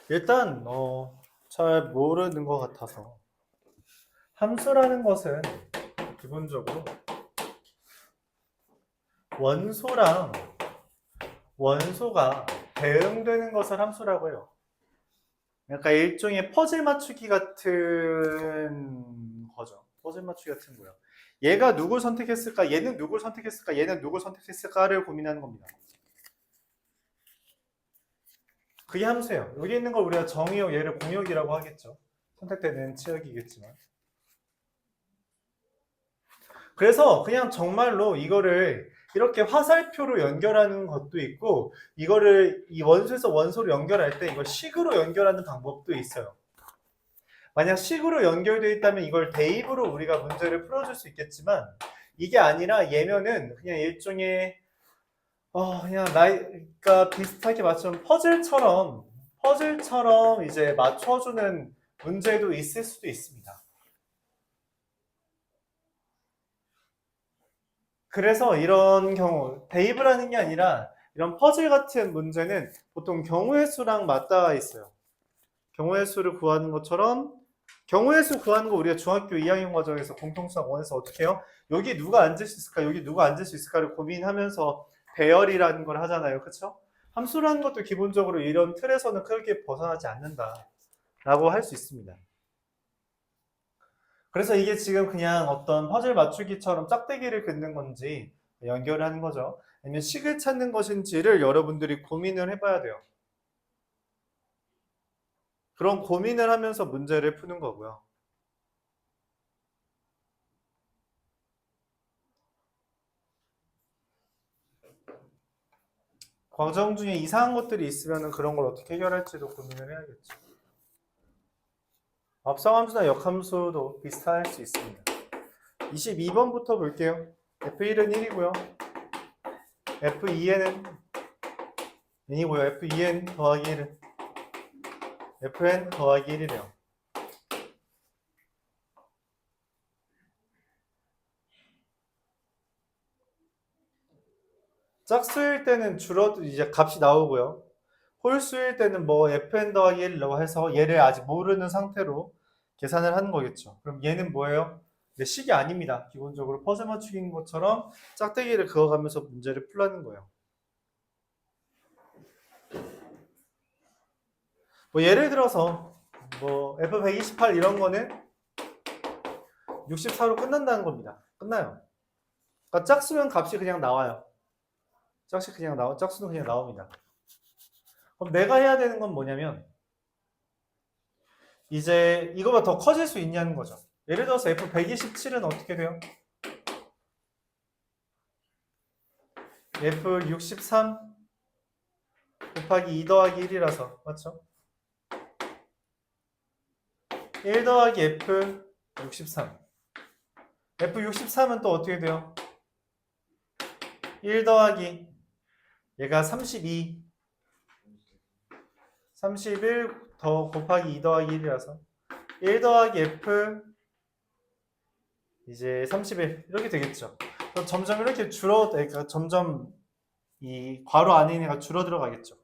일단 잘 모르는 것 같아서 함수라는 것은 기본적으로 원소랑 원소가 대응되는 것을 함수라고 해요. 그러니까 일종의 퍼즐 맞추기 같은 거죠. 퍼즐 맞추기 같은 거예요. 얘가 누굴 선택했을까? 얘는 누굴 선택했을까? 얘는 누굴 선택했을까를 고민하는 겁니다. 그게 함수예요. 여기 있는 걸 우리가 정의역, 얘를 공역이라고 하겠죠. 선택되는 치역이겠지만. 그래서 그냥 정말로 이거를 이렇게 화살표로 연결하는 것도 있고, 이거를 이 원소에서 원소로 연결할 때 이걸 식으로 연결하는 방법도 있어요. 만약 식으로 연결되어 있다면 이걸 대입으로 우리가 문제를 풀어줄 수 있겠지만, 이게 아니라 얘면은 그냥 일종의 그냥 그러니까 비슷하게 맞추면 퍼즐처럼 이제 맞춰주는 문제도 있을 수도 있습니다. 그래서 이런 경우 대입을 하는 게 아니라 이런 퍼즐 같은 문제는 보통 경우의 수랑 맞닿아 있어요. 경우의 수를 구하는 것처럼 경우의 수 구하는 거 우리가 중학교 2학년 과정에서 공통수학 원에서 어떻게 해요? 여기 누가 앉을 수 있을까? 여기 누가 앉을 수 있을까를 고민하면서 배열이라는 걸 하잖아요. 그렇죠? 함수라는 것도 기본적으로 이런 틀에서는 크게 벗어나지 않는다라고 할 수 있습니다. 그래서 이게 지금 그냥 어떤 퍼즐 맞추기처럼 짝대기를 긋는 건지 연결을 하는 거죠. 아니면 식을 찾는 것인지를 여러분들이 고민을 해봐야 돼요. 그런 고민을 하면서 문제를 푸는 거고요. 과정 중에 이상한 것들이 있으면 그런 걸 어떻게 해결할지도 고민을 해야겠죠. 합성함수나 역함수도 비슷할 수 있습니다. 22번부터 볼게요. F1은 1이고요. F2N은 n이고요. F2N 더하기 1은 Fn 더하기 1이래요. 짝수일 때는 줄어도 이제 값이 나오고요. 홀수일 때는 뭐 fn 더하기 1이라고 해서 얘를 아직 모르는 상태로 계산을 하는 거겠죠. 그럼 얘는 뭐예요? 네, 식이 아닙니다. 기본적으로 퍼즐 맞추기인 것처럼 짝대기를 그어가면서 문제를 풀라는 거예요. 뭐 예를 들어서 뭐 f128 이런 거는 64로 끝난다는 겁니다. 끝나요. 그러니까 짝수면 값이 그냥 나와요. 짝수는 그냥 나옵니다. 그럼 내가 해야 되는 건 뭐냐면 이제 이거보다 더 커질 수 있냐는 거죠. 예를 들어서 F127은 어떻게 돼요? F63 곱하기 2 더하기 1이라서 맞죠? 1 더하기 F63 F63은 또 어떻게 돼요? 1 더하기 얘가 32 31 더 곱하기 2 더하기 1이라서 1 더하기 F 이제 31 이렇게 되겠죠. 점점 이렇게 그러니까 점점 이 괄호 안에 있는 애가 줄어들어 가겠죠.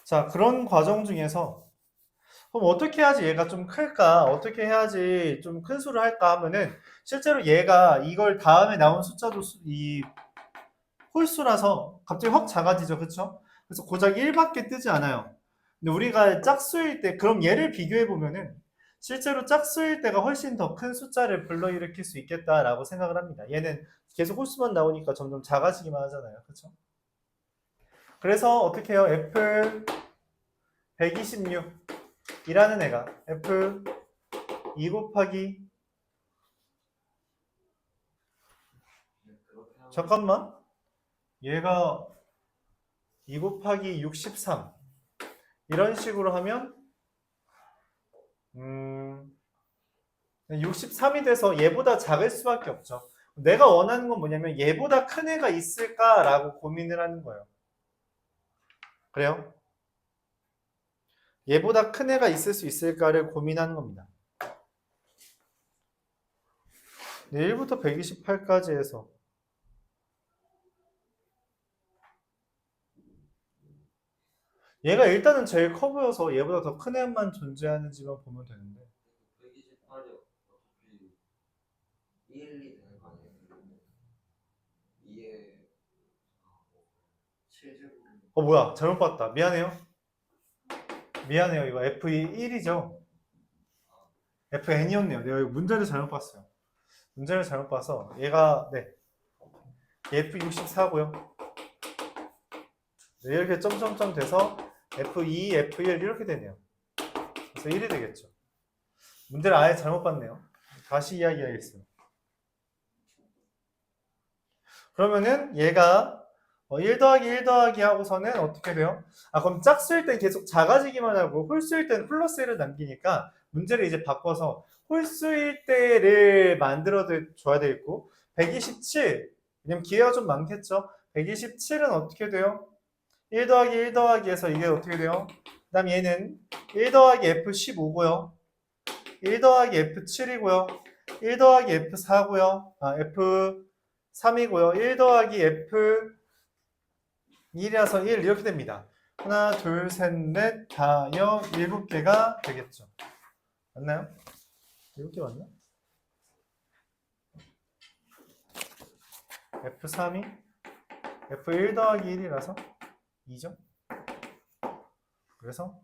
자, 그런 과정 중에서 그럼 어떻게 해야지 얘가 좀 클까? 어떻게 해야지 좀 큰 수를 할까 하면은 실제로 얘가 이걸 다음에 나온 숫자도 이 홀수라서 갑자기 확 작아지죠. 그쵸? 그래서 고작 1밖에 뜨지 않아요. 근데 우리가 짝수일 때 그럼 얘를 비교해 보면은 실제로 짝수일 때가 훨씬 더 큰 숫자를 불러일으킬 수 있겠다라고 생각을 합니다. 얘는 계속 홀수만 나오니까 점점 작아지기만 하잖아요. 그쵸? 그래서 어떻게 해요? F 126이라는 애가 F 2 곱하기 잠깐만 얘가 2 곱하기 63 이런 식으로 하면 63이 돼서 얘보다 작을 수밖에 없죠. 내가 원하는 건 뭐냐면 얘보다 큰 애가 있을까라고 고민을 하는 거예요. 그래요? 얘보다 큰 애가 있을 수 있을까를 고민하는 겁니다. 1부터 128까지 해서 얘가 일단은 제일 커 보여서 얘보다 더 큰 애만 존재하는지만 보면 되는데 128이 어차피 1, 2 되는 거 아니에요? 2에 7제곱. 뭐야 잘못 봤다. 미안해요. 이거 F1이죠? FN이었네요. 내가 이거 문제를 잘못 봤어요. 문제를 잘못 봐서 얘가 네 F64고요. 네, 이렇게 점점점 돼서 F2, F1 이렇게 되네요. 그래서 1이 되겠죠. 문제를 아예 잘못 봤네요. 다시 이야기하겠습니다. 그러면은 얘가 1 더하기 1 더하기 하고서는 어떻게 돼요? 그럼 짝수일 땐 계속 작아지기만 하고 홀수일 땐 플러스 1을 남기니까 문제를 이제 바꿔서 홀수일 때를 만들어 줘야 되겠고 127, 왜냐면 기회가 좀 많겠죠? 127은 어떻게 돼요? 1 더하기 1 더하기 해서 이게 어떻게 돼요? 그 다음 얘는 1 더하기 F15고요. 1 더하기 F7이고요. 1 더하기 F4고요. F3이고요. 1 더하기 F1이라서 1 이렇게 됩니다. 하나, 둘, 셋, 넷, 다, 여, 7개가 되겠죠. 맞나요? 7개 맞나? F3이 F1 더하기 1이라서 2죠. 그래서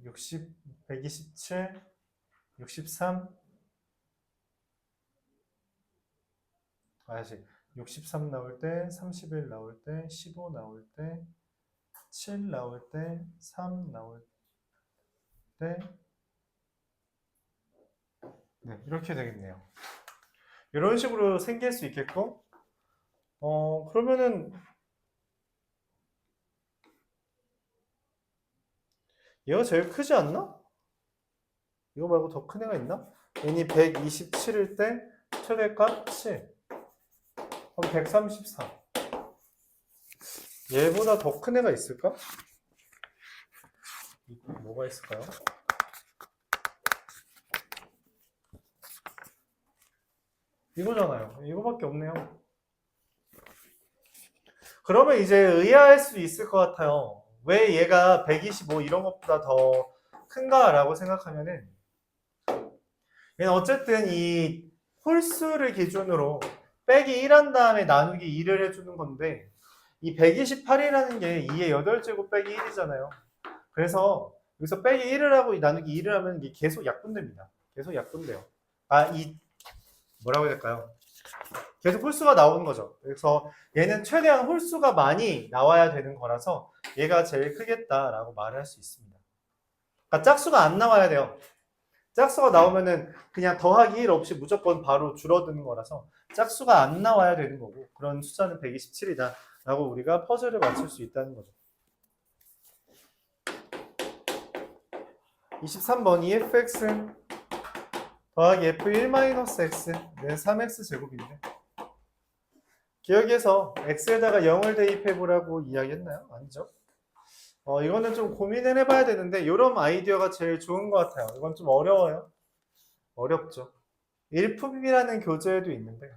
60, 127, 63 다시 63 나올 때, 31 나올 때, 15 나올 때, 7 나올 때, 3 나올 때 네, 이렇게 되겠네요. 이런 식으로 생길 수 있겠고 그러면은 얘가 제일 크지 않나? 이거 말고 더 큰 애가 있나? n이 127일 때 최대값 7 그럼 134 얘보다 더 큰 애가 있을까? 뭐가 있을까요? 이거잖아요. 이거밖에 없네요. 그러면 이제 의아할 수 있을 것 같아요. 왜 얘가 125 이런 것보다 더 큰가라고 생각하면은 얘는 어쨌든 이 홀수를 기준으로 빼기 1 한 다음에 나누기 2를 해주는 건데 이 128이라는 게 2의 8제곱 빼기 1이잖아요. 그래서 여기서 빼기 1을 하고 나누기 2를 하면 이게 계속 약분됩니다. 계속 약분돼요. 뭐라고 해야 될까요? 계속 홀수가 나오는 거죠. 그래서 얘는 최대한 홀수가 많이 나와야 되는 거라서 얘가 제일 크겠다라고 말을 할 수 있습니다. 그러니까 짝수가 안 나와야 돼요. 짝수가 나오면은 그냥 더하기 1 없이 무조건 바로 줄어드는 거라서 짝수가 안 나와야 되는 거고 그런 숫자는 127이다 라고 우리가 퍼즐을 맞출 수 있다는 거죠. 23번 EFX 더하기 F1-X 는 3X 제곱인데 기억에서 X에다가 0을 대입해보라고 이야기했나요? 아니죠. 이거는 좀 고민을 해봐야 되는데 이런 아이디어가 제일 좋은 것 같아요. 이건 좀 어려워요. 어렵죠. 일품이라는 교재에도 있는데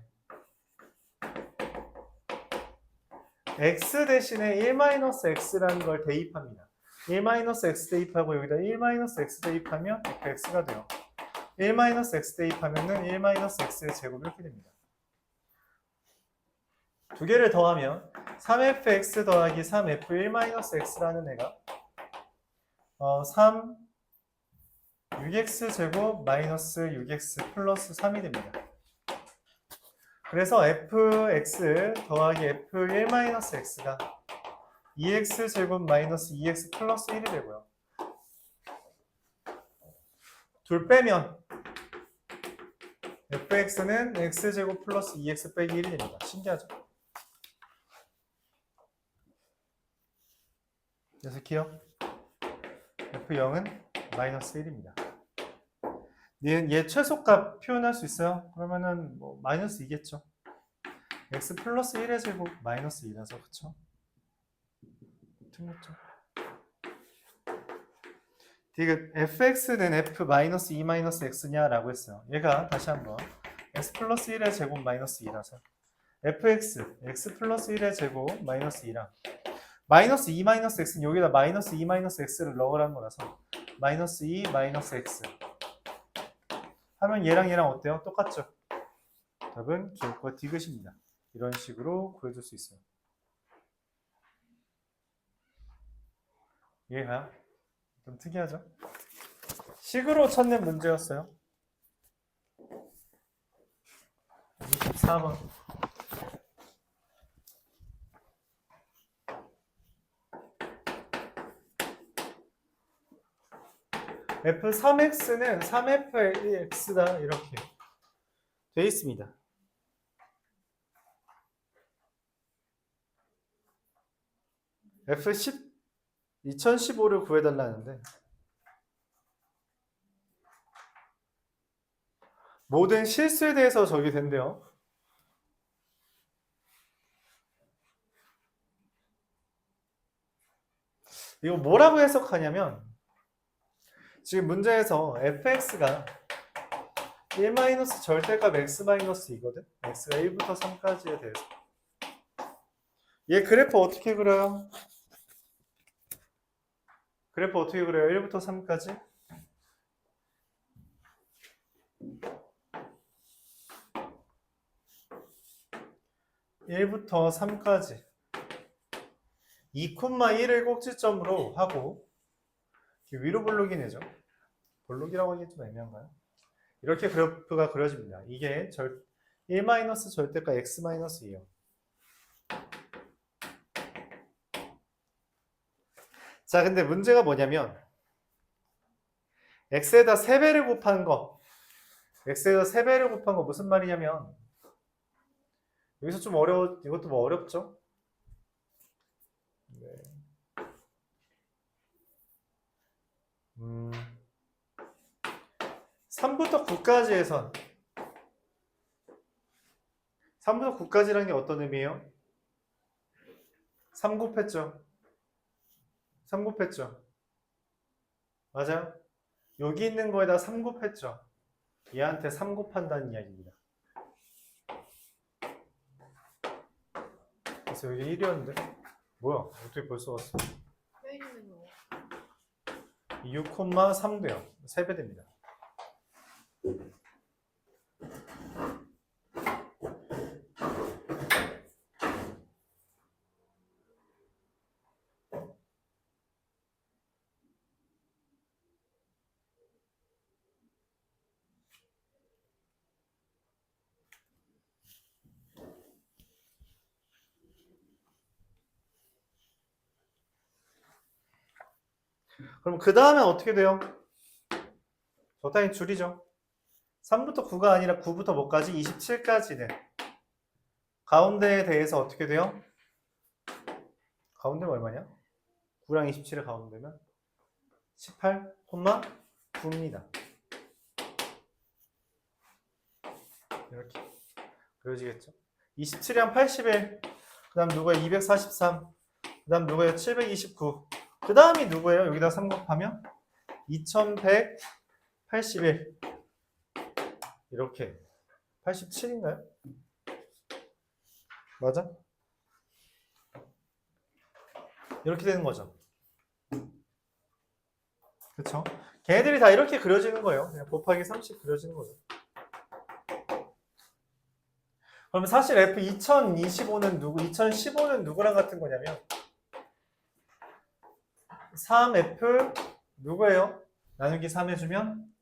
x 대신에 1-x라는 걸 대입합니다. 1-x 대입하고 여기다 1-x 대입하면 fx가 돼요. 1-x 대입하면은 1-x의 제곱 이렇게 됩니다. 두 개를 더하면 3fx 더하기 3f1-x라는 애가 3 6x 제곱 마이너스 6x 플러스 3이 됩니다. 그래서 fx 더하기 f1-x가 2x 제곱 마이너스 2x 플러스 1이 되고요. 둘 빼면 fx는 x제곱 플러스 2x 빼기 1이 됩니다. 신기하죠? 그래서 기억 f0은 마이너스 1입니다. 얘 최소값 표현할 수 있어요? 그러면은 뭐 마이너스 2겠죠. x 플러스 1의 제곱 마이너스 2라서 그쵸? 틀렸죠. 디귿 fx는 f 마이너스 2 마이너스 x냐라고 했어요. 얘가 다시 한번 x 플러스 1의 제곱 마이너스 2라서 fx x 플러스 1의 제곱 마이너스 2랑 마이너스 2 마이너스 x는 여기다 마이너스 2 마이너스 x를 넣으라는 거라서 마이너스 2 마이너스 x 하면 얘랑 어때요? 똑같죠? 답은 기울과 디귿입니다. 이런 식으로 구해줄 수 있어요. 이해가요? 좀 특이하죠? 식으로 찾는 문제였어요. 24번. f3x는 3fx다 이렇게 돼 있습니다. f10 2015를 구해달라는데 모든 실수에 대해서 적이 된대요. 이거 뭐라고 해석하냐면 지금 문제에서 fx가 1 절대값 x-2거든. x가 1부터 3까지에 대해서 얘 그래프 어떻게 그려요? 그래프 어떻게 그려요? 1부터 3까지? (1부터 3까지) 2,1을 꼭지점으로 하고 위로 볼록이 내죠. 볼록이라고 하기 좀 애매한가요? 이렇게 그래프가 그려집니다. 이게 1 절대값 x-2예요. 자, 근데 문제가 뭐냐면 x에다 3배를 곱한 거 x에다 3배를 곱한 거 무슨 말이냐면 여기서 좀 이것도 뭐 어렵죠? 네. 3부터 9까지에선 3부터 9까지라는 게 어떤 의미예요? 3 곱했죠? 3 곱했죠? 맞아요? 여기 있는 거에다 3 곱했죠? 얘한테 3 곱한다는 이야기입니다. 그래서 여기 1이었는데 뭐야? 어떻게 벌써 왔어? 6,3 돼요. 3배 됩니다. 그럼 그 다음에 어떻게 돼요? 적당히 줄이죠. 3부터 9가 아니라 9부터 뭐까지? 27까지는 가운데에 대해서 어떻게 돼요? 가운데가 얼마냐? 9랑 27을 가운데면 18,9입니다. 이렇게 그려지겠죠? 27이랑 81, 그 다음 누구예요? 243, 그 다음 누구예요? 729, 그 다음이 누구예요? 여기다 3 곱하면 2181 이렇게 87인가요? 맞아? 이렇게 되는 거죠. 그쵸? 걔네들이 다 이렇게 그려지는 거예요. 그냥 곱하기 30 그려지는 거죠. 그럼 사실 F 2025는 누구, 2015는 누구랑 같은 거냐면 3F 누구예요? 나누기 3 해주면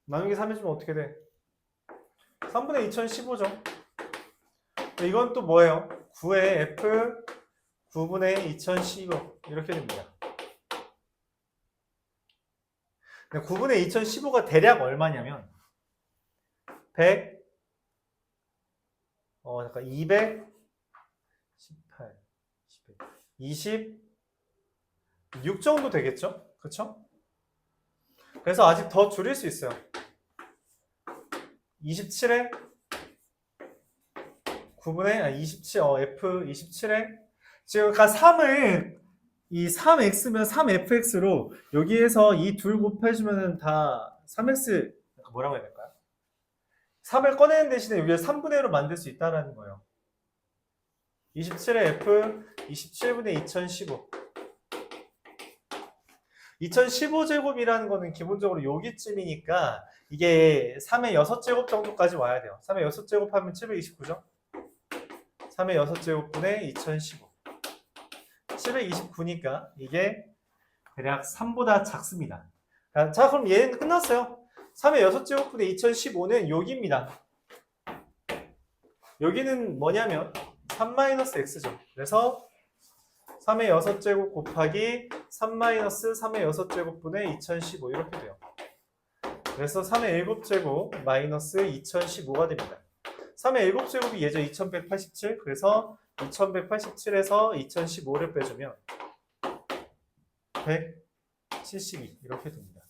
나누기 3 해주면 어떻게 돼? 3분의 2015죠. 이건 또 뭐예요? 9의 F 9분의 2015 이렇게 됩니다. 9분의 2015가 대략 얼마냐면 100 잠깐 200 18 26 정도 되겠죠? 그쵸? 그래서 아직 더 줄일 수 있어요. 27에 9분의 27 F 27에 지금 3을 이 3x면 3fx로 여기에서 이 둘 곱해주면은 다 3x 뭐라고 해야 될까요? 3을 꺼내는 대신에 여기를 3분의 1로 만들 수 있다는 거예요. 27의 f 27분의 2015. 2015제곱이라는 거는 기본적으로 여기쯤이니까 이게 3의 6제곱 정도까지 와야 돼요. 3의 6제곱 하면 729죠? 3의 6제곱분의 2015. 729니까 이게 대략 3보다 작습니다. 자, 그럼 얘는 끝났어요. 3의 6제곱분의 2015는 여기입니다. 여기는 뭐냐면 3-x죠. 그래서 3의 6제곱 곱하기 3-3의 6제곱분의 2015 이렇게 돼요. 그래서 3의 7제곱 마이너스 2015가 됩니다. 3의 7제곱이 예전 2187 그래서 2187에서 2015를 빼주면 172 이렇게 됩니다.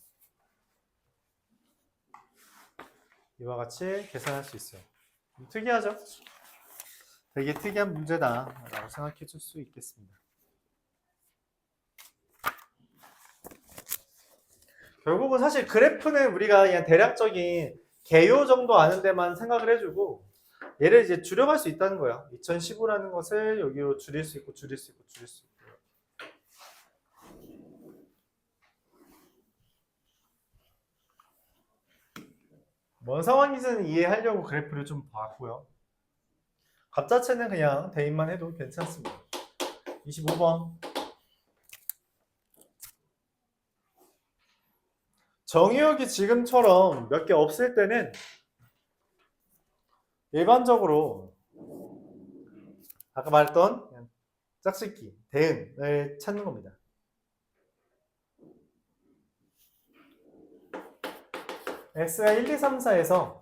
이와 같이 계산할 수 있어요. 특이하죠? 되게 특이한 문제다 라고 생각해 줄 수 있겠습니다. 결국은 사실 그래프는 우리가 그냥 대략적인 개요 정도 아는 데만 생각을 해주고 얘를 이제 줄여갈 수 있다는 거예요. 2015라는 것을 여기로 줄일 수 있고 줄일 수 있고 줄일 수 있고. 뭔 상황인지는 이해하려고 그래프를 좀 봤고요. 값 자체는 그냥 대입만 해도 괜찮습니다. 25번. 정의역이 지금처럼 몇 개 없을 때는 일반적으로 아까 말했던 짝짓기, 대응을 찾는 겁니다. x가 1, 2, 3, 4에서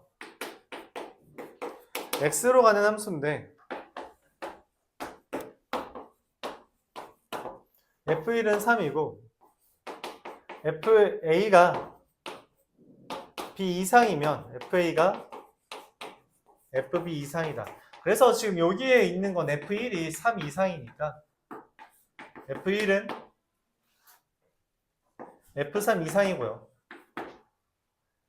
x로 가는 함수인데 f1은 3이고 fa가 b 이상이면 fa가 fb 이상이다. 그래서 지금 여기에 있는 건 f1이 3 이상이니까 f1은 f3 이상이고요.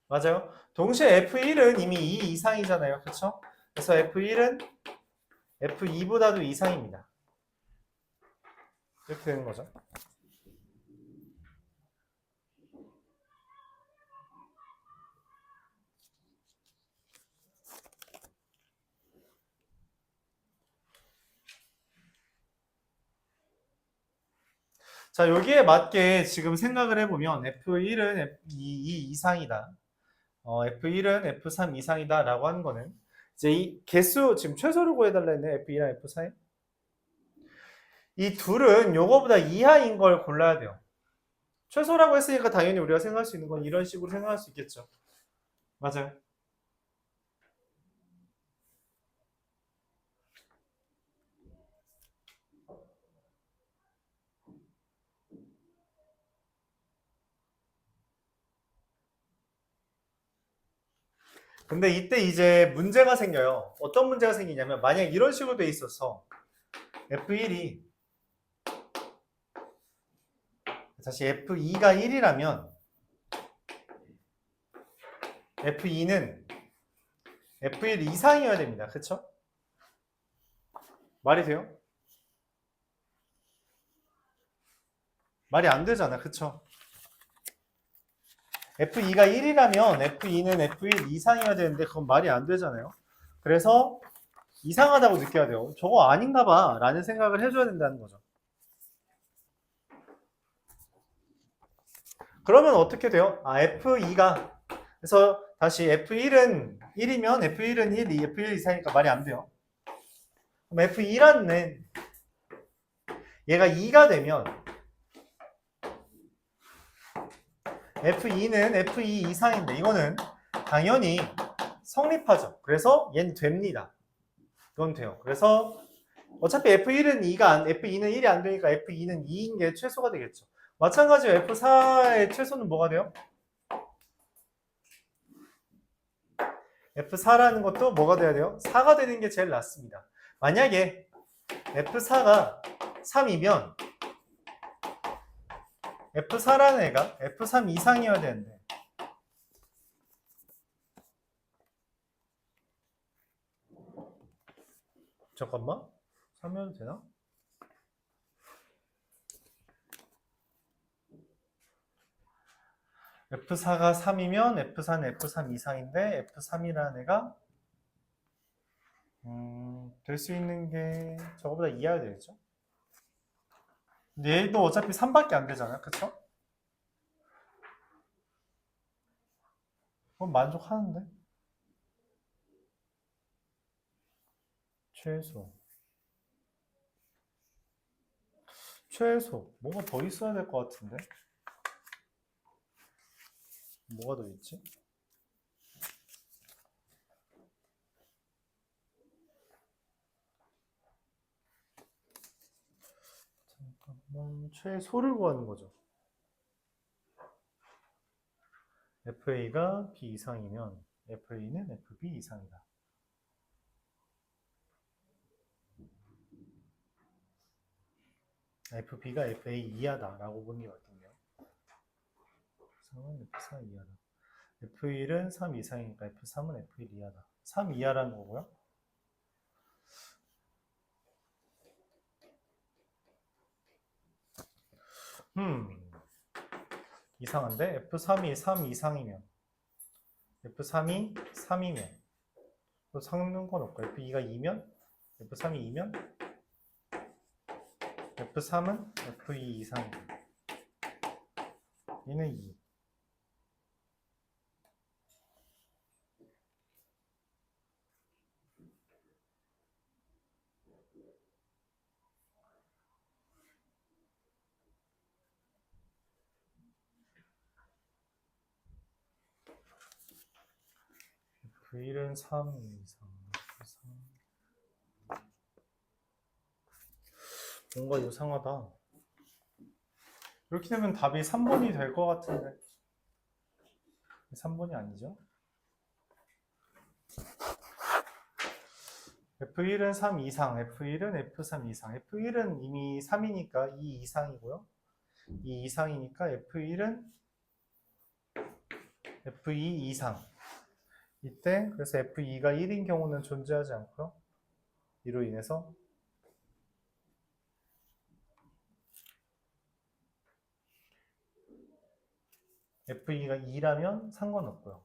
맞아요? 동시에 f1은 이미 2 이상이잖아요. 그렇죠? 그래서 f1은 f2보다도 이상입니다. 이렇게 되는 거죠. 자, 여기에 맞게 지금 생각을 해보면 F1은 F2 이상이다. F1은 F3 이상이다 라고 하는 거는 이제 이 개수 지금 최소를 구해달라 했네. F2랑 F4에. 이 둘은 요거보다 이하인 걸 골라야 돼요. 최소라고 했으니까 당연히 우리가 생각할 수 있는 건 이런 식으로 생각할 수 있겠죠. 맞아요. 근데 이때 이제 문제가 생겨요. 어떤 문제가 생기냐면 만약 이런 식으로 돼 있어서 F1이 다시 F2가 1이라면 F2는 F1 이상이어야 됩니다. 그쵸? 말이 돼요? 말이 안 되잖아. 그쵸? F2가 1이라면 F2는 F1 이상이어야 되는데 그건 말이 안 되잖아요. 그래서 이상하다고 느껴야 돼요. 저거 아닌가 봐 라는 생각을 해줘야 된다는 거죠. 그러면 어떻게 돼요? F2가 그래서 다시 F1은 1이면 F1은 1, F1 이상이니까 말이 안 돼요. 그럼 F2라는 얘가 2가 되면 F2는 F2 이상인데 이거는 당연히 성립하죠. 그래서 얘는 됩니다. 이건 돼요. 그래서 어차피 F1은 2는 1이 안 되니까 F2는 2인 게 최소가 되겠죠. 마찬가지로 F4의 최소는 뭐가 돼요? F4라는 것도 뭐가 돼야 돼요? 4가 되는 게 제일 낫습니다. 만약에 F4가 3이면 F4라는 애가 F3 이상이어야 되는데 잠깐만 3이어도 되나? F4가 3이면 F4는 F3 이상인데 F3이라는 애가 될 수 있는 게 저거보다 이하야 되겠죠? 근데 얘도 어차피 3밖에 안 되잖아요. 그쵸? 그럼 만족하는데? 최소. 최소. 뭐가 더 있어야 될 것 같은데? 뭐가 더 있지? 잠깐만. 최소를 구하는 거죠. FA가 B 이상이면 FA는 FB 이상이다. FB가 FA 이하다 라고 보는 게 맞겠네요. F3은 F4 이하다. F1은 3 이상이니까 F3은 F1 이하다. 3 이하라는 거고요. 이상한데? F3이 3 이상이면 F3이 3이면 또 상는 건 없고 F2가 2면 F3이 2면 F3은 F2 이상이다. 얘는 2. F1은 3 이상. F3. 뭔가 이상하다. 이렇게 되면 답이 3번이 될 것 같은데 3번이 아니죠? F1은 3 이상, F1은 F3 이상. F1은 이미 3이니까 2 이상이고요. 2 이상이니까 F1은 F2 이상. 이때 그래서 F2가 1인 경우는 존재하지 않고요. 이로 인해서 F2가 2라면 상관없고요.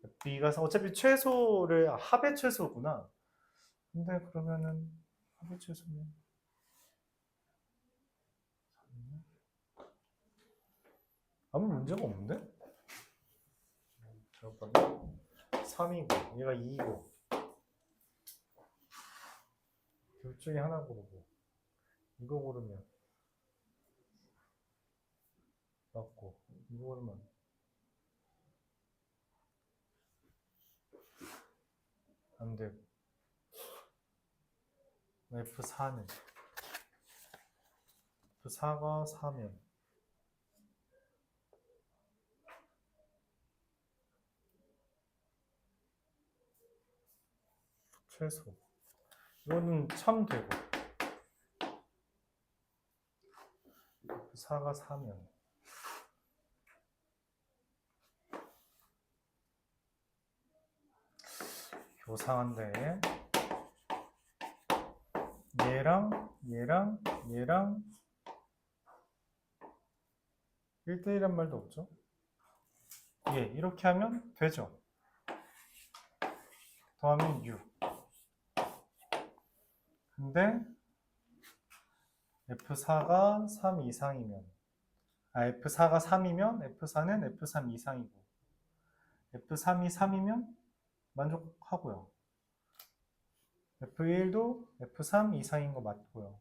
F2가 어차피 최소를 합의 최소구나. 근데 그러면은 합의 최소면 아무 문제가 없는데? 잠깐만요. 3이고 얘가 2이고 둘 중에 하나 고르고 이거 고르면 맞고 이거 고르면 안 되고 F4는 F4가 4면 최소 이거는 참 되고 F4가 4면 교상한데 얘랑 1대1란 말도 없죠? 예, 이렇게 하면 되죠. 더하면 6. 근데 F4가 3 이상이면 F4가 3이면 F4는 F3 이상이고 F3이 3이면 만족하고요. F1도 F3 이상인 거 맞고요.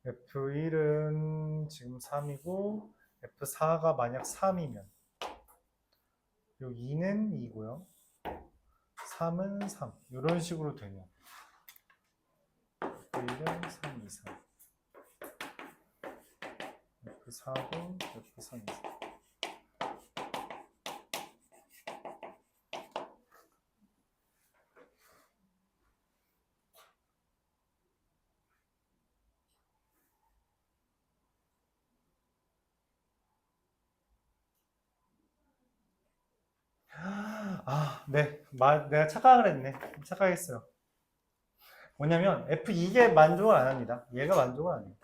F1은 지금 3이고 F4가 만약 3이면 요 2는 2고요. 3은 3. 이런 식으로 되면 F1은 3 이상. F4도 F3 이상. 네. 내가 착각을 했네. 착각했어요. 뭐냐면 F2에 만족을 안 합니다. 얘가 만족을 안 해요.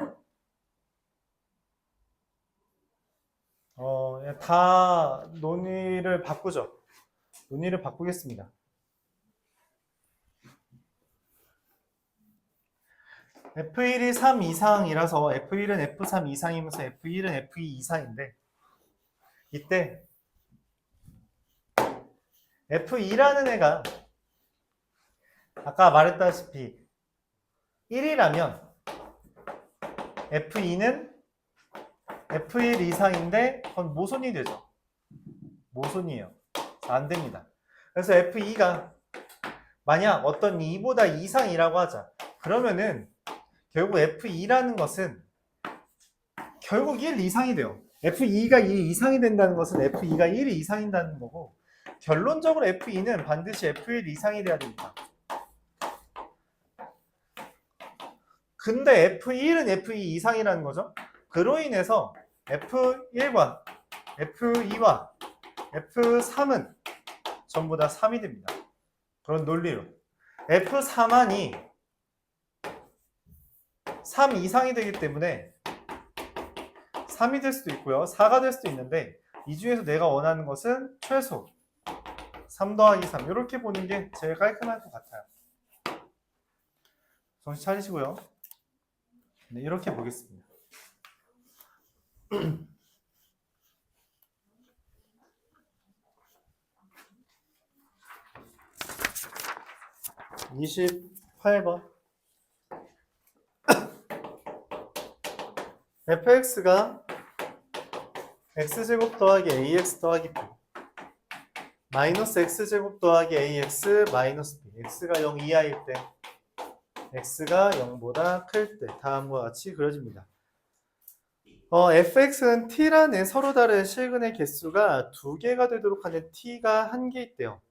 다 논의를 바꾸죠. 논의를 바꾸겠습니다. F1이 3 이상이라서 F1은 F3 이상이면서 F1은 F2 이상인데 이때 F2라는 애가 아까 말했다시피 1이라면 F2는 F1 이상인데 그건 모순이 되죠. 모순이에요. 안 됩니다. 그래서 F2가 만약 어떤 2보다 이상이라고 하자. 그러면은 결국 F2라는 것은 결국 1 이상이 돼요. F2가 2 이상이 된다는 것은 F2가 1 이상이라는 거고 결론적으로 F2는 반드시 F1 이상이 돼야 됩니다. 근데 F1은 F2 이상이라는 거죠. 그로 인해서 F1과 F2와 F3은 전부 다 3이 됩니다. 그런 논리로 F4만이 3 이상이 되기 때문에 3이 될 수도 있고요. 4가 될 수도 있는데 이 중에서 내가 원하는 것은 최소 3 더하기 3 이렇게 보는 게 제일 깔끔할 것 같아요. 정신 차리시고요. 네, 이렇게 보겠습니다. 28번 fx가 x제곱 더하기 ax 더하기 b 마이너스 x제곱 더하기 ax 마이너스 b x가 0 이하일 때 x가 0보다 클 때 다음과 같이 그려집니다. fx는 t란에 서로 다른 실근의 개수가 2개가 되도록 하는 t가 1개 있대요.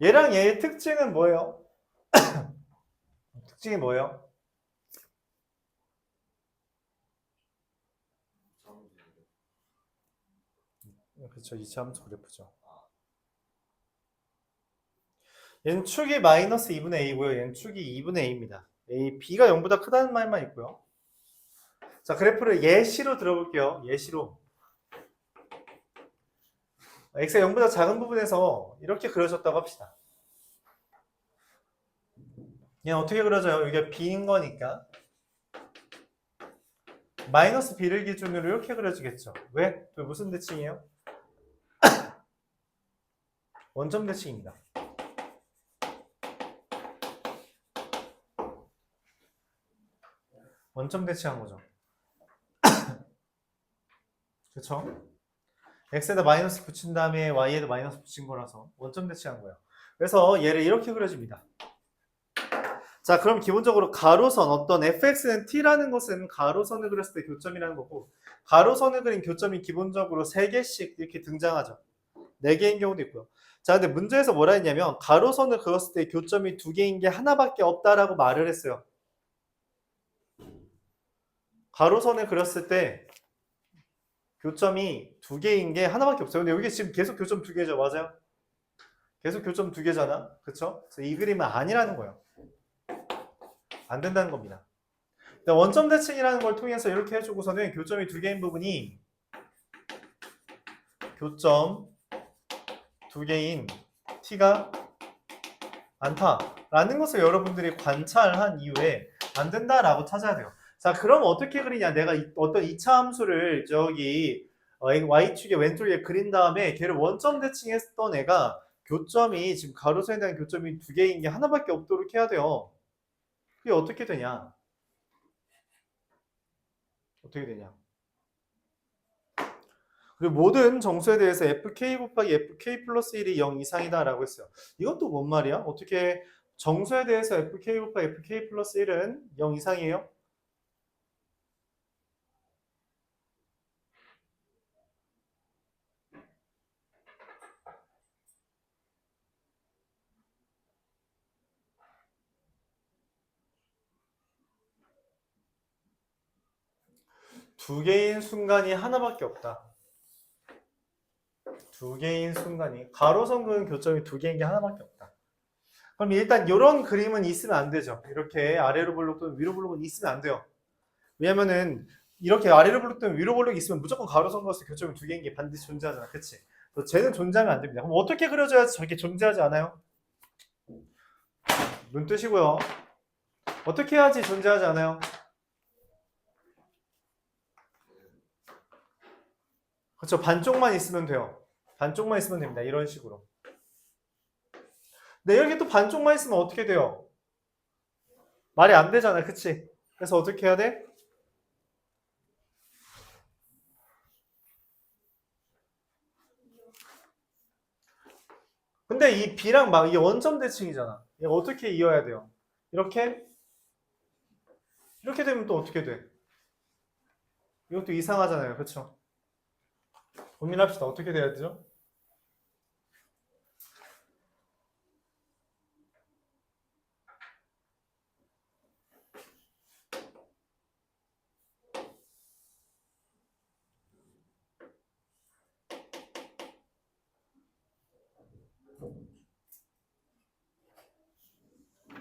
얘랑 얘의 특징은 뭐예요? 특징이 뭐예요? 그렇죠. 이차함수 그래프죠. 얘는 축이 마이너스 2분의 a고요. 얘는 축이 2분의 a입니다. b가 0보다 크다는 말만 있고요. 자, 그래프를 예시로 들어볼게요. 예시로. x가 0보다 작은 부분에서 이렇게 그려졌다고 합시다. 얘는 어떻게 그려져요? 이게 b인 거니까. 마이너스 b를 기준으로 이렇게 그려지겠죠. 왜? 또 무슨 대칭이에요? 원점 대칭입니다. 원점 대칭한 거죠. 그쵸? x에다 마이너스 붙인 다음에 y에도 마이너스 붙인 거라서 원점 대칭한 거예요. 그래서 얘를 이렇게 그려집니다. 자, 그럼 기본적으로 가로선 어떤 fx는 t라는 것은 가로선을 그렸을 때 교점이라는 거고 가로선을 그린 교점이 기본적으로 3개씩 이렇게 등장하죠. 4개인 경우도 있고요. 자, 근데 문제에서 뭐라 했냐면 가로선을 그렸을 때 교점이 2개인 게 하나밖에 없다라고 말을 했어요. 가로선을 그렸을 때 교점이 2개인 게 하나밖에 없어요. 근데 여기 지금 계속 교점 2개죠. 맞아요? 계속 교점 2개잖아. 그쵸? 그래서 이 그림은 아니라는 거예요. 안 된다는 겁니다. 원점 대칭이라는 걸 통해서 이렇게 해주고서는 교점이 2개인 부분이 교점 2개인 t가 않다라는 것을 여러분들이 관찰한 이후에 안 된다라고 찾아야 돼요. 자, 그럼 어떻게 그리냐? 내가 어떤 2차 함수를 저기 y축의 왼쪽에 그린 다음에 걔를 원점 대칭했던 애가 교점이 지금 가로선에 대한 교점이 2개인 게 하나밖에 없도록 해야 돼요. 그게 어떻게 되냐? 어떻게 되냐? 그리고 모든 정수에 대해서 fk 곱하기 fk 플러스 1이 0 이상이다 라고 했어요. 이것도 뭔 말이야? 어떻게 정수에 대해서 fk 곱하기 fk 플러스 1은 0 이상이에요? 두 개인 순간이 하나밖에 없다. 두 개인 순간이 가로선 교점이 두 개인 게 하나밖에 없다. 그럼 일단 이런 그림은 있으면 안 되죠. 이렇게 아래로 블록 또는 위로 블록은 있으면 안 돼요. 왜냐면은 이렇게 아래로 블록 또는 위로 블록이 있으면 무조건 가로선 거에서 교점이 두 개인 게 반드시 존재하잖아. 그치? 그래서 쟤는 존재하면 안 됩니다. 그럼 어떻게 그려줘야지 저렇게 존재하지 않아요? 눈 뜨시고요. 어떻게 해야지 존재하지 않아요? 그렇죠. 반쪽만 있으면 돼요. 반쪽만 있으면 됩니다. 이런 식으로. 근데 이렇게 또 반쪽만 있으면 어떻게 돼요? 말이 안 되잖아. 그치? 그래서 어떻게 해야 돼? 근데 이 B랑 막 이게 원점 대칭이잖아. 이거 어떻게 이어야 돼요? 이렇게? 이렇게 되면 또 어떻게 돼? 이것도 이상하잖아요. 그쵸? 고민합시다. 어떻게 돼야 되죠?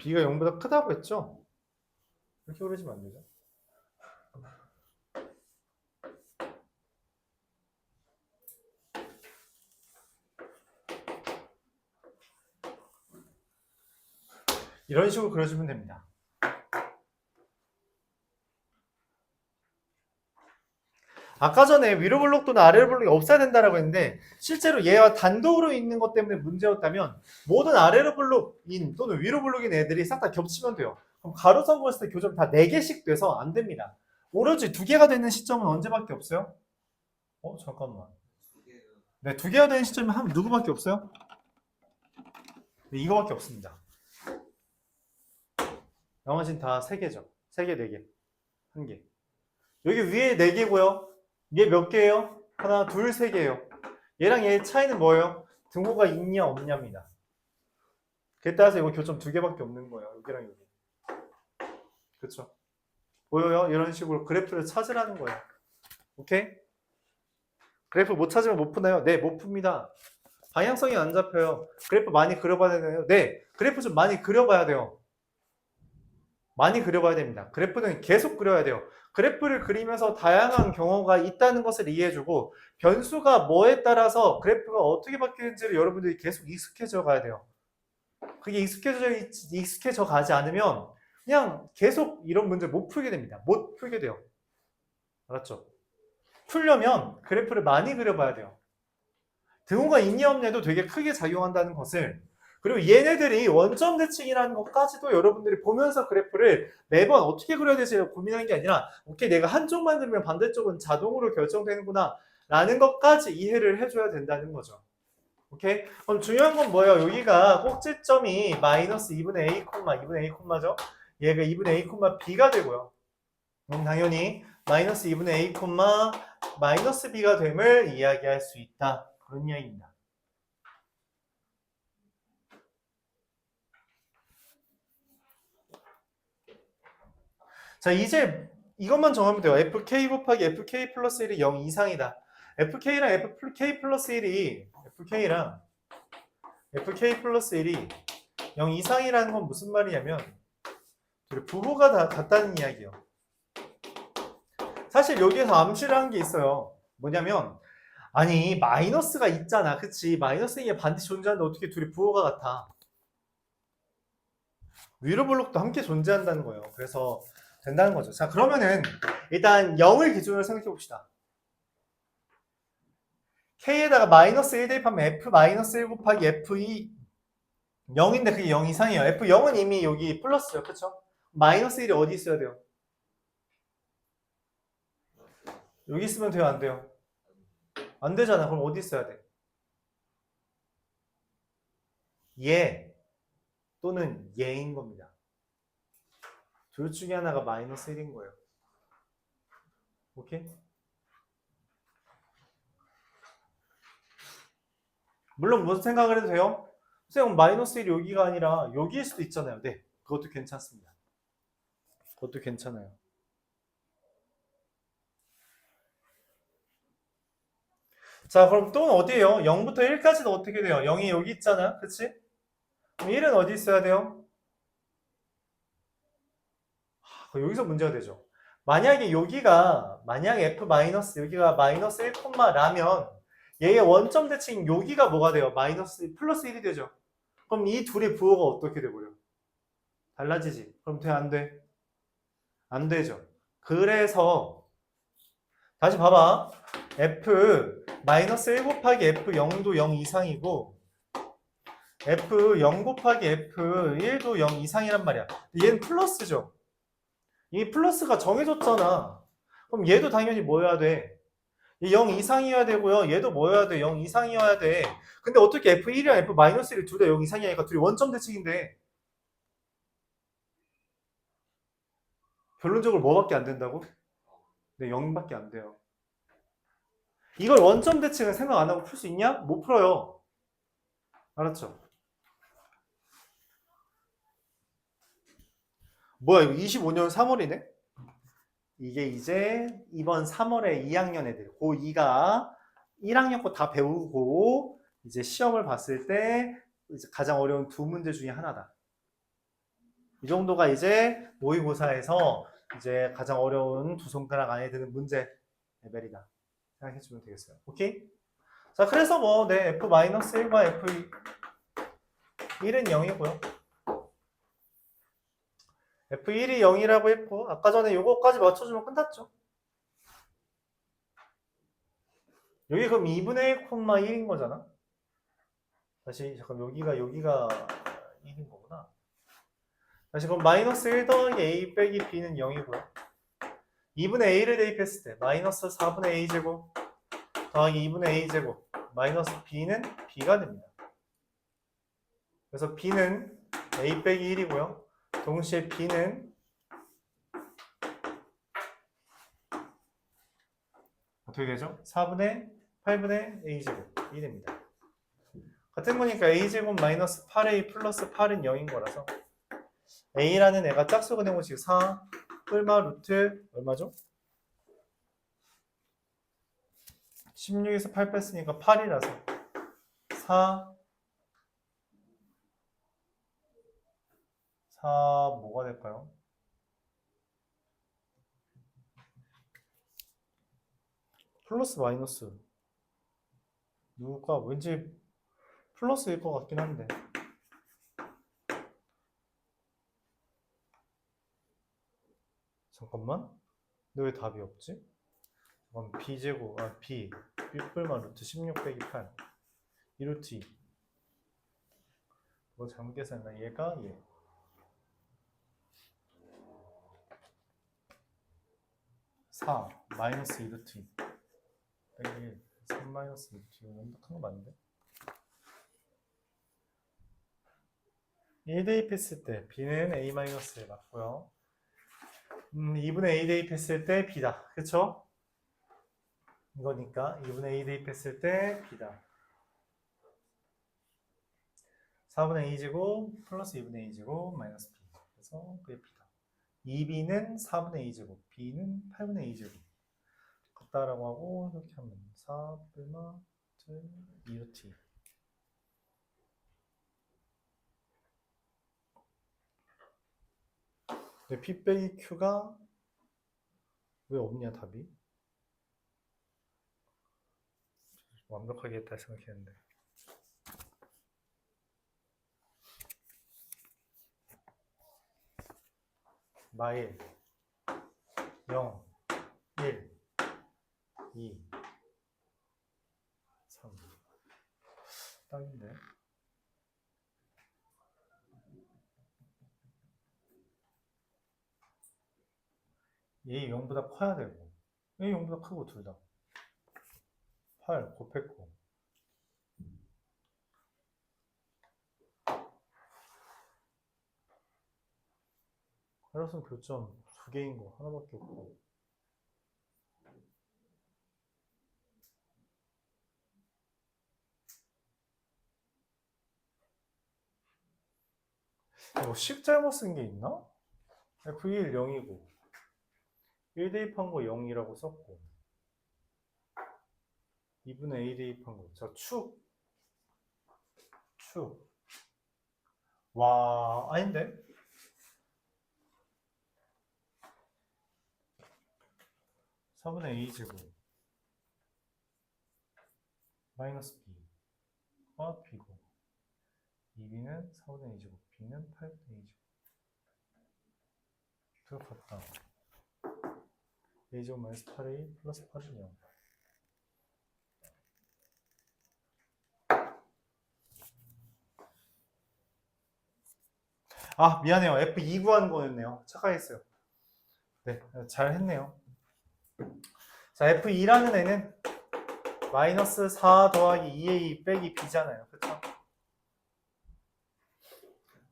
B가 0보다 크다고 했죠? 이렇게 그러시면 안 되죠? 이런 식으로 그려주면 됩니다. 아까 전에 위로 블록 또는 아래로 블록이 없어야 된다라고 했는데 실제로 얘와 단독으로 있는 것 때문에 문제였다면 모든 아래로 블록인 또는 위로 블록인 애들이 싹 다 겹치면 돼요. 그럼 가로선 그었을 때 교점 다 4개씩 돼서 안 됩니다. 오로지 2개가 되는 시점은 언제밖에 없어요? 잠깐만. 네, 2개가 되는 시점이 한 누구밖에 없어요? 네, 이거밖에 없습니다. 나머지는 다 3개죠. 3개, 4개. 1개. 여기 위에 4개고요. 얘 몇 개예요? 하나, 둘, 3개예요. 얘랑 얘의 차이는 뭐예요? 등호가 있냐 없냐입니다. 그에 따라서 이거 교점 2개밖에 없는 거예요. 여기랑 여기. 그쵸? 보여요? 이런 식으로 그래프를 찾으라는 거예요. 오케이? 그래프 못 찾으면 못 푸나요? 네, 못 풉니다. 방향성이 안 잡혀요. 그래프 많이 그려봐야 되나요? 네, 그래프 좀 많이 그려봐야 돼요. 많이 그려봐야 됩니다. 그래프는 계속 그려야 돼요. 그래프를 그리면서 다양한 경우가 있다는 것을 이해해주고 변수가 뭐에 따라서 그래프가 어떻게 바뀌는지를 여러분들이 계속 익숙해져 가야 돼요. 그게 익숙해져 가지 않으면 그냥 계속 이런 문제를 못 풀게 됩니다. 못 풀게 돼요. 알았죠? 풀려면 그래프를 많이 그려봐야 돼요. 등호가 있냐 없냐도 되게 크게 작용한다는 것을, 그리고 얘네들이 원점 대칭이라는 것까지도 여러분들이 보면서 그래프를 매번 어떻게 그려야 되지 고민하는 게 아니라 오케이 내가 한쪽만 그리면 반대쪽은 자동으로 결정되는구나 라는 것까지 이해를 해줘야 된다는 거죠. 오케이? 그럼 중요한 건 뭐예요? 여기가 꼭지점이 마이너스 2분의 a, 2분의 a, 죠 얘가 2분의 a, b가 되고요. 그럼 당연히 마이너스 2분의 a, 마이너스 b가 됨을 이야기할 수 있다. 그런 이야기입니다. 자, 이제 이것만 정하면 돼요. fk 곱하기 fk 플러스 1이 0 이상이다. fk랑 fk 플러스 1이 fk 플러스 1이 0 이상이라는 건 무슨 말이냐면 부호가 다 같다는 이야기예요. 사실 여기에서 암시를 한 게 있어요. 뭐냐면 아니 마이너스가 있잖아. 그치? 마이너스에 반드시 존재하는데 어떻게 둘이 부호가 같아? 위로 블록도 함께 존재한다는 거예요. 그래서 된다는 거죠. 자, 그러면은 일단 0을 기준으로 생각해 봅시다. K에다가 마이너스 1 대입하면 F 마이너스 1 곱하기 F2 0인데 그게 0 이상이에요. F0은 이미 여기 플러스죠. 그쵸? 마이너스 1이 어디 있어야 돼요? 여기 있으면 돼요? 안 돼요? 안 되잖아. 그럼 어디 써야 돼? 얘 또는 얘인 겁니다. 둘 중에 하나가 마이너스 1인 거예요. 오케이? 물론 무슨 생각을 해도 돼요? 선생님 마이너스 1이 여기가 아니라 여기일 수도 있잖아요. 네, 그것도 괜찮습니다. 그것도 괜찮아요. 자, 그럼 또는 어디에요? 0부터 1까지도 어떻게 돼요? 0이 여기 있잖아. 그치? 그럼 1은 어디 있어야 돼요? 여기서 문제가 되죠. 만약에 여기가, 만약 f 마이너스, 여기가 마이너스 1, 라면 얘의 원점 대칭 여기가 뭐가 돼요? 마이너스, 플러스 1이 되죠. 그럼 이 둘의 부호가 어떻게 돼버려? 달라지지. 그럼 돼, 안 돼? 안 되죠. 그래서 다시 봐봐. f 마이너스 1 곱하기 f 0도 0 이상이고 f 0 곱하기 f 1도 0 이상이란 말이야. 얘는 플러스죠. 이 플러스가 정해졌잖아. 그럼 얘도 당연히 뭐여야 돼? 0 이상이어야 되고요. 얘도 뭐여야 돼? 0 이상이어야 돼. 근데 어떻게 f1이랑 f-1이 둘 다 0 이상이니까 둘이 원점 대칭인데 결론적으로 뭐밖에 안 된다고? 네, 0밖에 안 돼요. 이걸 원점 대칭은 생각 안 하고 풀 수 있냐? 못 풀어요. 알았죠? 뭐야, 이거 25년 3월이네? 이게 이제 이번 3월에 2학년 애들, 고2가 1학년 거 다 배우고 이제 시험을 봤을 때 이제 가장 어려운 두 문제 중에 하나다. 이 정도가 이제 모의고사에서 이제 가장 어려운 두 손가락 안에 드는 문제 레벨이다. 생각해주면 되겠어요. 오케이? 자, 그래서 뭐, 네, f-1과 f1은 0이고요. f1이 0이라고 했고, 아까 전에 요거까지 맞춰주면 끝났죠. 여기 그럼 2분의 1,1인 거잖아? 다시, 잠깐, 여기가 1인 거구나. 다시 그럼 마이너스 1 더하기 a 빼기 b는 0이고요. 2분의 a를 대입했을 때 마이너스 4분의 a제곱 더하기 2분의 a제곱 마이너스 b는 b가 됩니다. 그래서 b는 a 빼기 1이고요. 동시에 b는 어떻게 되죠? 4분의 8분의 a제곱이 됩니다. 같은 거니까 a제곱 마이너스 8a 플러스 8은 0인 거라서 a라는 애가 짝수가 된 것이 4 뿔마 루트 얼마죠? 16에서 8 뺐으니까 8이라서 4 뭐가 될까요? 플러스 마이너스 누가 왠지 플러스일 것 같긴 한데 잠깐만 근데 왜 답이 없지? 잠깐만 b제곱 b b뿔만 루트 16 빼기 8 2루트 2 뭐 잘못 계산했나? 얘가 얘 4 마이너스 2루트 2 빼기 3 마이너스 루트 2 너무 큰거 맞는데? 1 대입했을 때 b는 a-에 맞고요. 2분의 a 대입했을 때 b다. 그쵸? 이거니까 2분의 a 대입했을 때 b다. 4분의 a제곱 플러스 2분의 a제곱 마이너스 b. 그래서 그게 b다. 2b는 4분의 a제곱, b는 8분의 a제곱. 같다라고 하고 이렇게 하면 4 뿔마 2루트 2. 근데 P 빼기 Q가 왜 없냐 답이? 완벽하게 했다 생각했는데 마일 0 1 2 3 딱인데 얘 0보다 커야 되고 얘 0보다 크고 둘 다 8 곱했고 활용선 교점 2개인 거 하나밖에 없고 이거 식 잘못 쓴 게 있나? F1 0이고 1 대입한 거 0이라고 썼고 2분의 A 대입한 거. 자, 축. 와, 아닌데? (4분의 A 제곱) 마이너스 B가 B고 2B는 4분의 A 제곱 B는 8분의 A 제곱 그거 같다. A 제곱 마이너스 8A 플러스 8은 0. 아, 미안해요. F2 구하는 거였네요. 착각했어요. 네, 잘 했네요. 자, F2라는 애는 마이너스 4 더하기 2A 빼기 B잖아요. 그쵸?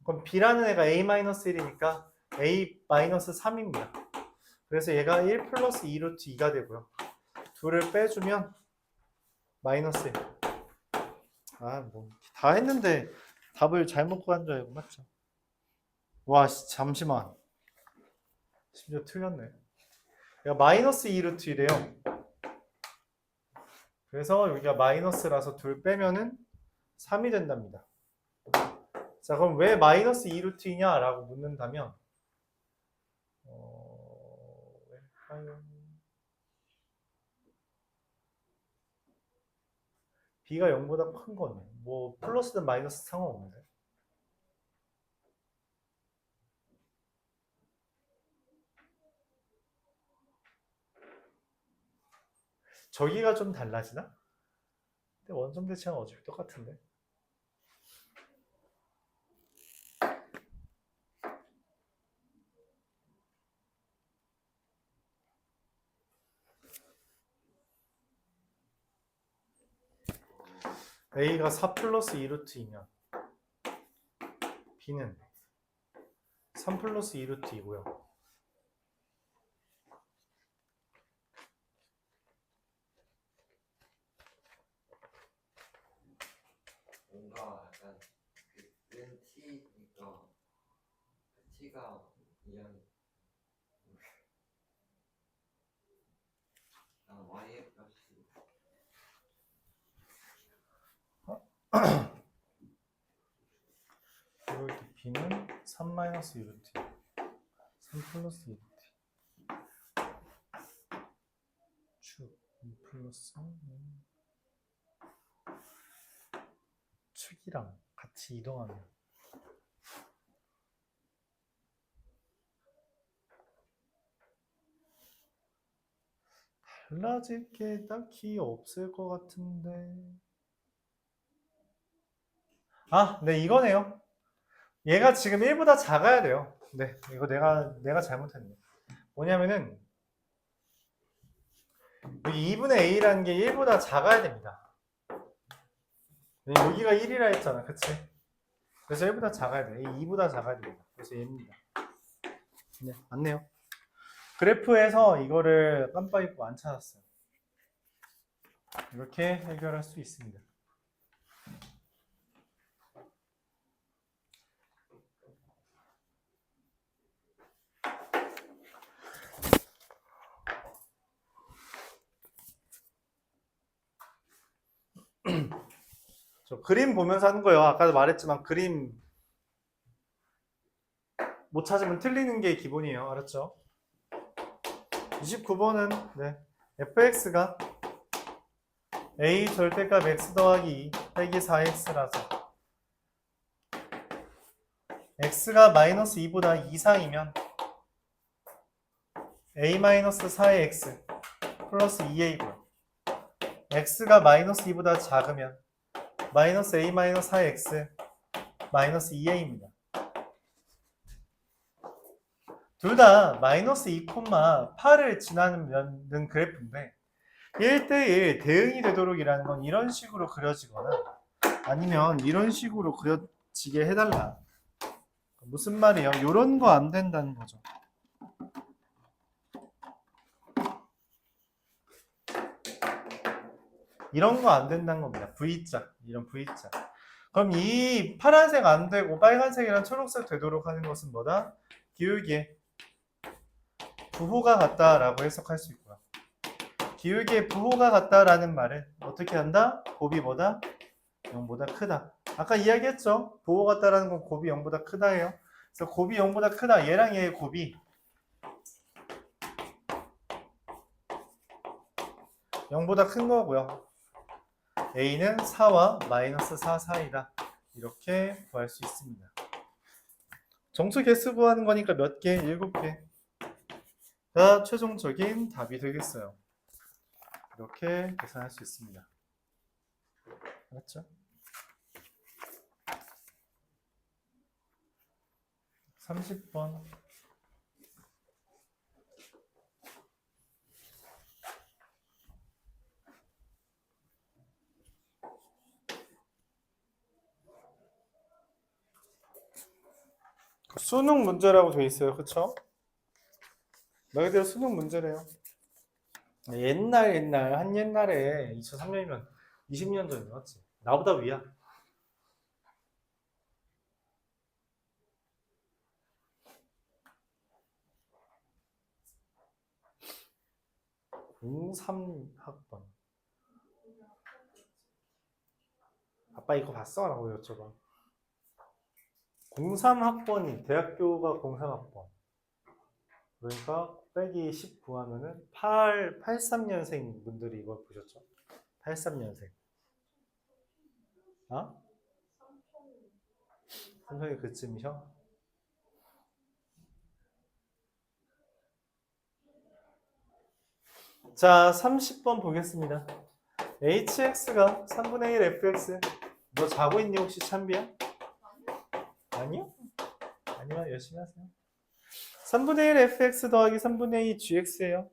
그럼 B라는 애가 A-1이니까 A-3입니다. 그래서 얘가 1 플러스 2 루트 2가 되고요. 둘을 빼주면 마이너스 1. 아, 뭐 다 했는데 답을 잘못 구한 줄 알고 맞죠? 와, 잠시만. 심지어 틀렸네. 얘가 마이너스 2 루트 1이래요. 그래서 여기가 마이너스라서 둘 빼면은 3이 된답니다. 자, 그럼 왜 마이너스 2 루트 2냐? 라고 묻는다면 왜일까요? B가 0보다 큰 거네. 뭐 플러스든 마이너스 상관없는데. 저기가 좀 달라지나? 근데 원점 대칭은 어차피 똑같은데. A가 4 플러스 2 루트 2면 B는 3 플러스 2 루트 2고요. 뭔가 약간 은 T니까 T가 이한 Y의 값이 이럴 때 B는 3 마이너스 2 루트 2. 3 플러스 2 루트 2. 축 2 플러스 축이랑 같이 이동하면 달라질 게 딱히 없을 것 같은데. 아, 네, 이거네요. 얘가 지금 1보다 작아야 돼요. 네, 이거 내가 잘못했네. 뭐냐면은 여기 2분의 A라는 게 1보다 작아야 됩니다. 여기가 1이라 했잖아, 그치? 그래서 1보다 작아야 돼. 2보다 작아야 됩니다. 그래서 얘입니다. 네, 맞네요. 그래프에서 이거를 깜빡 잊고 안 찾았어요. 이렇게 해결할 수 있습니다. 저 그림 보면서 하는 거예요. 아까도 말했지만 그림 못 찾으면 틀리는 게 기본이에요. 알았죠? 29번은 네, fx가 a 절대값 x 더하기 2 빼기 4x라서 x가 마이너스 2보다 이상이면 a 마이너스 4의 x 플러스 2a고요. x가 마이너스 2보다 작으면 마이너스 a 마이너스 4의 x 마이너스 2a입니다. 둘 다 마이너스 2,8을 지나는 그래프인데 1대1 대응이 되도록이라는 건 이런 식으로 그려지거나 아니면 이런 식으로 그려지게 해달라. 무슨 말이에요? 이런 거 안 된다는 거죠. 이런 거 안 된다는 겁니다. V자, 이런 V자. 그럼 이 파란색 안 되고 빨간색이랑 초록색 되도록 하는 것은 뭐다? 기울기의 부호가 같다라고 해석할 수 있고요. 기울기의 부호가 같다라는 말은 어떻게 한다? 곱이 뭐다? 0보다 크다. 아까 이야기했죠? 부호 같다라는 건 곱이 0보다 크다예요. 그래서 곱이 0보다 크다. 얘랑 얘의 곱이 0보다 큰 거고요. A는 4와 마이너스 4 사이다. 이렇게 구할 수 있습니다. 정수 개수 구하는 거니까 몇 개? 7개가 최종적인 답이 되겠어요. 이렇게 계산할 수 있습니다. 맞죠? 30번. 수능 문제라고 돼 있어요. 그쵸? 말 그대로 수능 문제래요. 한 옛날에 2003년이면 20년 전이 맞지? 나보다 위야. (03학번) 아빠 이거 봤어? 라고 여쭤봐. 03학번이 대학교가 03학번 그러니까 빼기 19 하면은 83년생 분들이 이걸 보셨죠? 83년생. 어? 삼성이 그쯤이셔? 자, 30번 보겠습니다. hx가 3분의 1 fx. 너 자고 있니 혹시 찬비야? 아니요? 아니요, 열심히 하세요. 3분의 1 fx 더하기 3분의 2 gx예요.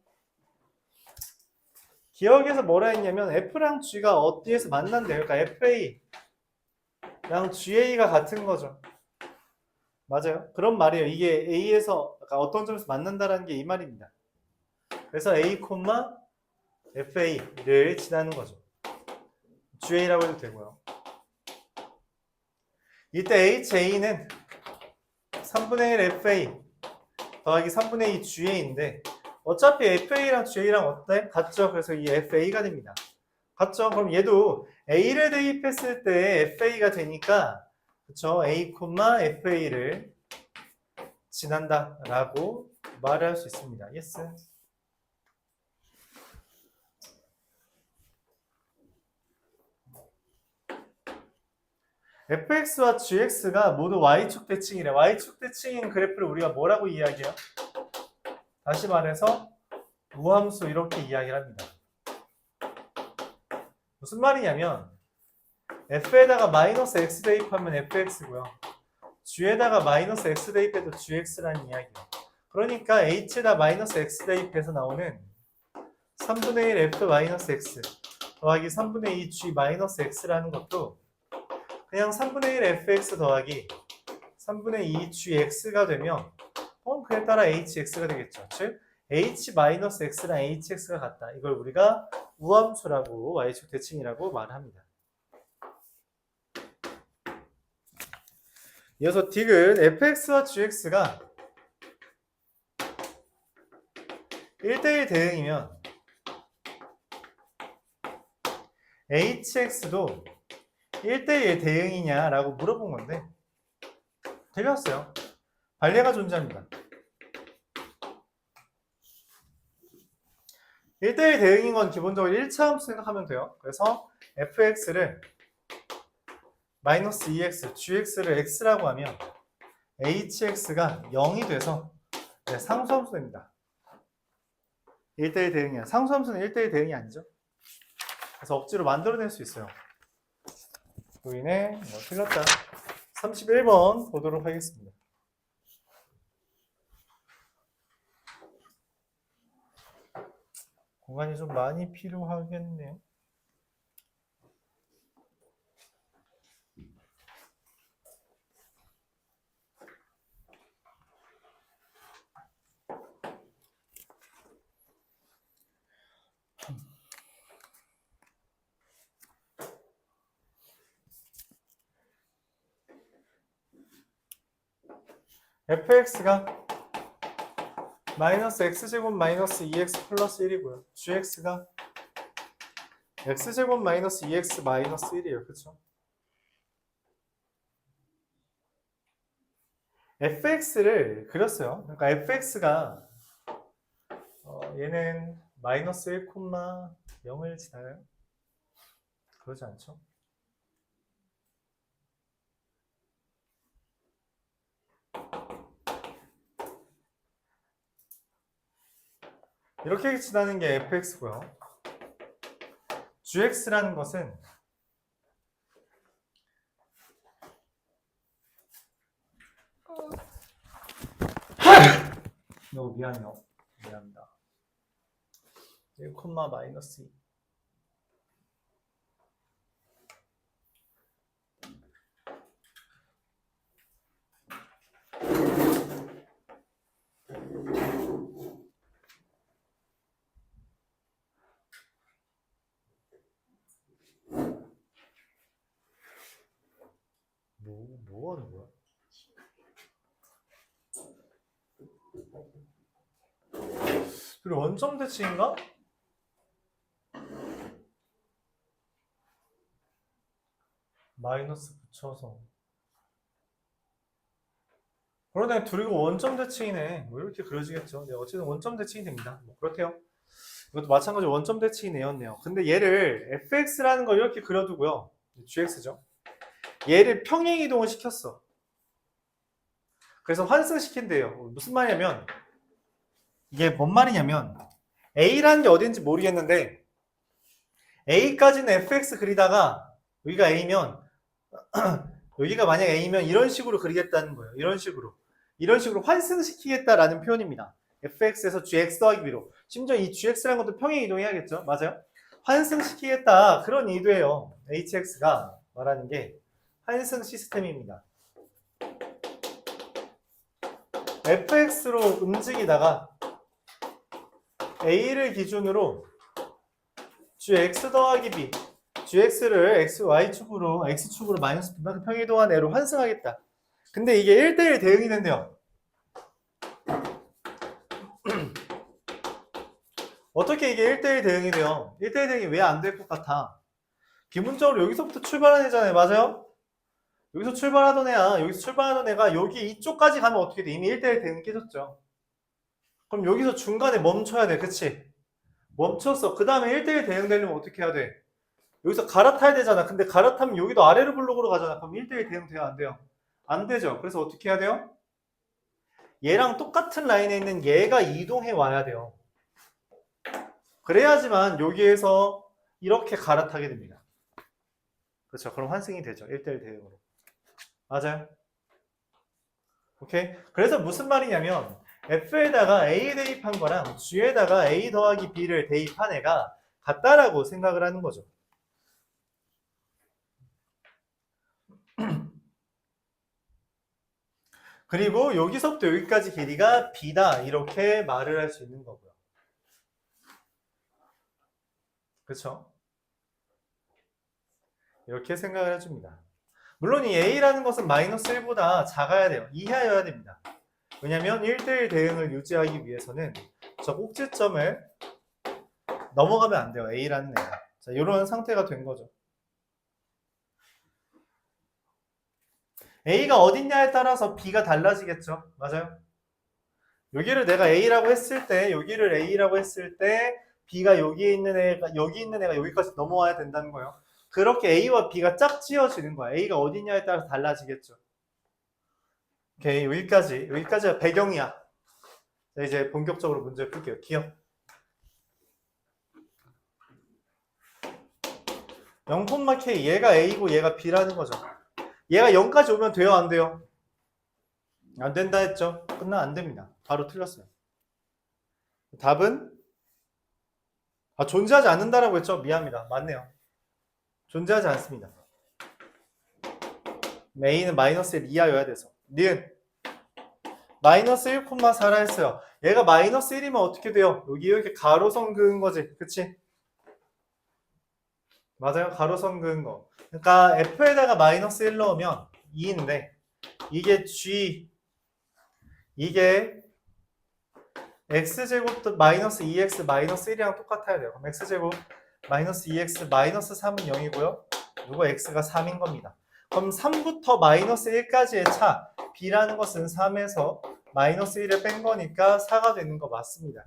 기억에서 뭐라 했냐면 f랑 g가 어디에서 만난대요. 그러니까 fa랑 ga가 같은 거죠. 맞아요. 그런 말이에요. 이게 a에서 그러니까 어떤 점에서 만난다라는 게 이 말입니다. 그래서 a, fa를 지나는 거죠. ga라고 해도 되고요. 이때 ha는 3분의 1 fa 더하기 3분의 2 ga인데 어차피 fa랑 ga랑 어때? 같죠? 그래서 이 fa가 됩니다. 같죠? 그럼 얘도 a를 대입했을 때 fa가 되니까 그쵸? a, fa를 지난다 라고 말을 할 수 있습니다. yes. fx와 gx가 모두 y축 대칭이래. y축 대칭인 그래프를 우리가 뭐라고 이야기해요? 다시 말해서 우함수 이렇게 이야기를 합니다. 무슨 말이냐면 f에다가 마이너스 x 대입하면 fx고요. g에다가 마이너스 x 대입해도 gx라는 이야기예요. 그러니까 h에다 마이너스 x 대입해서 나오는 3분의 1 f 마이너스 x 더하기 3분의 2 g 마이너스 x라는 것도 그냥 3분의 1 fx 더하기 3분의 2 gx가 되면 그에 따라 hx가 되겠죠. 즉 h-x랑 hx가 같다. 이걸 우리가 우함수라고 y축 대칭이라고 말합니다. 이어서 딕은 fx와 gx가 1대1 대응이면 hx도 1대1 대응이냐라고 물어본 건데 틀렸어요. 반례가 존재합니다. 1대1 대응인 건 기본적으로 1차 함수 생각하면 돼요. 그래서 fx를 마이너스 2x, gx를 x라고 하면 hx가 0이 돼서 상수함수 됩니다. 1대1 대응이야. 상수함수는 1대1 대응이 아니죠. 그래서 억지로 만들어낼 수 있어요. 부인의 틀렸다. 31번 보도록 하겠습니다. 공간이 좀 많이 필요하겠네요. fx가 마이너스 x제곱 마이너스 2x 플러스 1이고요. gx가 x제곱 마이너스 2x 마이너스 1이에요. 그쵸? fx를 그렸어요. 그러니까 fx가 얘는 마이너스 1,0을 지나요? 그러지 않죠? 이렇게 지나는 게 fx고요. gx라는 것은 너무 미안해요. 미안합니다. 1, 마이너스 2. 뭐 하는 거야? 그리고 원점 대칭인가? 마이너스 붙여서. 그러네, 둘이가 원점 대칭이네. 뭐 이렇게 그려지겠죠. 네, 어쨌든 원점 대칭이 됩니다. 뭐 그렇대요. 이것도 마찬가지로 원점 대칭이네요. 근데 얘를 fx라는 걸 이렇게 그려두고요. gx죠. 얘를 평행 이동을 시켰어. 그래서 환승시킨대요. 무슨 말이냐면 이게 뭔 말이냐면 A라는 게 어딘지 모르겠는데 A까지는 fx 그리다가 여기가 A면 여기가 만약 A면 이런 식으로 그리겠다는 거예요. 이런 식으로 환승시키겠다라는 표현입니다. fx에서 gx 더하기 b로. 심지어 이 gx라는 것도 평행 이동해야겠죠. 맞아요? 환승시키겠다 그런 의도예요. hx가 말하는 게 환승 시스템입니다. fx로 움직이다가 a를 기준으로 gx 더하기 b, gx를 x축으로 마이너스 b만큼 평이동한 애로 환승하겠다. 근데 이게 1대1 대응이 된대요. 어떻게 이게 1대1 대응이 돼요? 1대1 대응이 왜 안 될 것 같아? 기본적으로 여기서부터 출발한 애잖아요. 맞아요? 여기서 출발하던 애가 여기 이쪽까지 가면 어떻게 돼? 이미 1대1 대응이 깨졌죠. 그럼 여기서 중간에 멈춰야 돼. 그치? 멈췄어. 그 다음에 1대1 대응 되려면 어떻게 해야 돼? 여기서 갈아타야 되잖아. 근데 갈아타면 여기도 아래로 블록으로 가잖아. 그럼 1대1 대응 돼요? 안 돼요? 안 되죠. 그래서 어떻게 해야 돼요? 얘랑 똑같은 라인에 있는 얘가 이동해 와야 돼요. 그래야지만 여기에서 이렇게 갈아타게 됩니다. 그렇죠. 그럼 환승이 되죠. 1대1 대응으로. 맞아요? 오케이? 그래서 무슨 말이냐면 F에다가 A 대입한 거랑 G에다가 A 더하기 B를 대입한 애가 같다라고 생각을 하는 거죠. 그리고 여기서부터 여기까지 길이가 B다 이렇게 말을 할 수 있는 거고요. 그렇죠? 이렇게 생각을 해줍니다. 물론 이 A라는 것은 마이너스 1보다 작아야 돼요. 이하여야 됩니다. 왜냐면 1대1 대응을 유지하기 위해서는 저 꼭지점을 넘어가면 안 돼요. A라는 애가. 자, 이런 상태가 된 거죠. A가 어딨냐에 따라서 B가 달라지겠죠. 맞아요? 여기를 내가 A라고 했을 때, 여기를 A라고 했을 때 B가 여기 있는 애가 여기까지 넘어와야 된다는 거예요. 그렇게 A와 B가 짝지어지는 거야. A가 어딨냐에 따라서 달라지겠죠. 오케이, 여기까지가 배경이야. 자, 이제 본격적으로 문제 풀게요. 기억. 0,K, 얘가 A고 얘가 B라는 거죠. 얘가 0까지 오면 돼요, 안 돼요? 안 된다 했죠? 끝나 안 됩니다. 바로 틀렸어요. 답은 아, 존재하지 않는다라고 했죠? 미안합니다. 맞네요. 존재하지 않습니다. a는 마이너스 1 이하여야 돼서. 니은 마이너스 1,4라 했어요. 얘가 마이너스 1이면 어떻게 돼요? 여기 이렇게 가로선 그은 거지. 그치? 맞아요. 가로선 그은 거. 그러니까 f에다가 마이너스 1 넣으면 2인데 이게 g 이게 x제곱 마이너스 2x 마이너스 1이랑 똑같아야 돼요. 그럼 x제곱 마이너스 2x 마이너스 3은 0이고요. 누구 x가 3인 겁니다. 그럼 3부터 마이너스 1까지의 차 b라는 것은 3에서 마이너스 1을 뺀 거니까 4가 되는 거 맞습니다.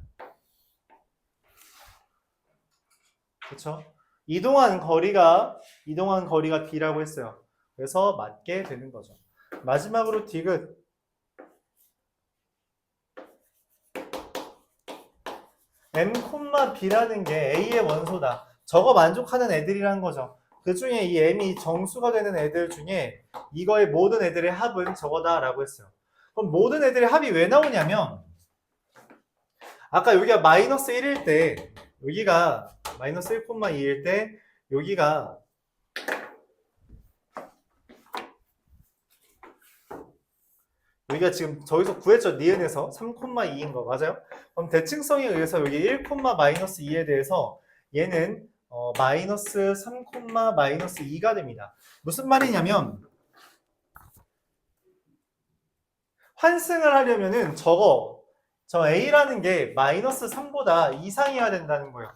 그렇죠? 이동한 거리가 b라고 했어요. 그래서 맞게 되는 거죠. 마지막으로 디귿 m, b라는 게 a의 원소다. 저거 만족하는 애들이라는 거죠. 그 중에 이 m이 정수가 되는 애들 중에 이거의 모든 애들의 합은 저거다라고 했어요. 그럼 모든 애들의 합이 왜 나오냐면 아까 여기가 마이너스 1일 때 여기가 마이너스 1,2일 때 여기가 지금 저기서 구했죠. 니은에서 3,2인 거 맞아요? 그럼 대칭성에 의해서 여기 1, 마이너스 2에 대해서 얘는 마이너스 3, 마이너스 2가 됩니다. 무슨 말이냐면 환승을 하려면은 저 a라는 게 마이너스 3보다 이상이어야 된다는 거예요.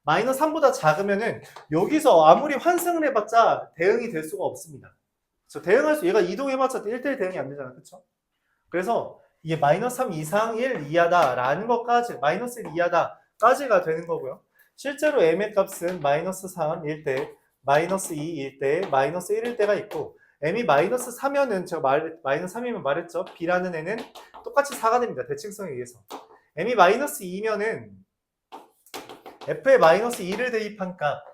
마이너스 3보다 작으면은 여기서 아무리 환승을 해봤자 대응이 될 수가 없습니다. 얘가 이동해봤자 1대1 대응이 안 되잖아. 그쵸? 그래서 이게 마이너스 3 이상 1 이하다라는 것까지 마이너스 1 이하다까지가 되는 거고요. 실제로 m의 값은 마이너스 3일 때, 마이너스 2일 때, 마이너스 1일 때가 있고 m이 마이너스 3이면은 제가 마이너스 3이면 말했죠. b라는 애는 똑같이 4가 됩니다. 대칭성에 의해서. m이 마이너스 2면은 f에 마이너스 2를 대입한 값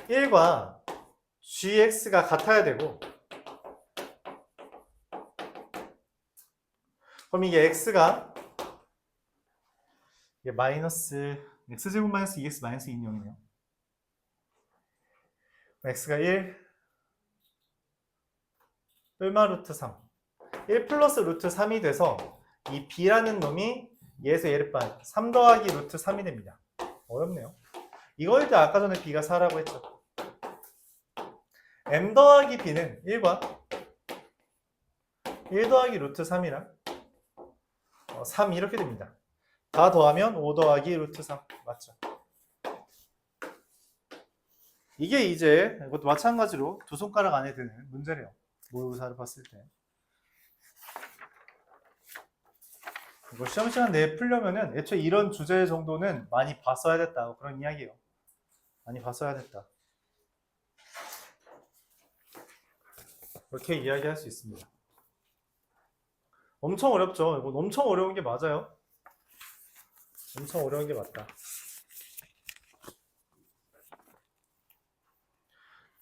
1과 gx가 같아야 되고 그럼 이게 x가 이게 마이너스 x제곱 마이너스 2x 마이너스 2는 0이네요. x가 1 뿔마 루트 3 1 플러스 루트 3이 돼서 이 b라는 놈이 얘에서 얘를 빤 3 더하기 루트 3이 됩니다. 어렵네요. 이거일 때 아까 전에 b가 4라고 했죠. m 더하기 b는 1과 1 더하기 루트 3이랑 3 이렇게 됩니다. 다 더하면 5 더하기 루트 3 맞죠? 이게 이제 이것도 마찬가지로 두 손가락 안에 드는 문제래요. 모의고사를 봤을 때. 이거 시험 시간 내에 풀려면은 애초에 이런 주제 정도는 많이 봤어야 됐다. 그런 이야기예요. 많이 봤어야 됐다. 그렇게 이야기할 수 있습니다. 엄청 어렵죠. 이건 엄청 어려운 게 맞아요. 엄청 어려운 게 맞다.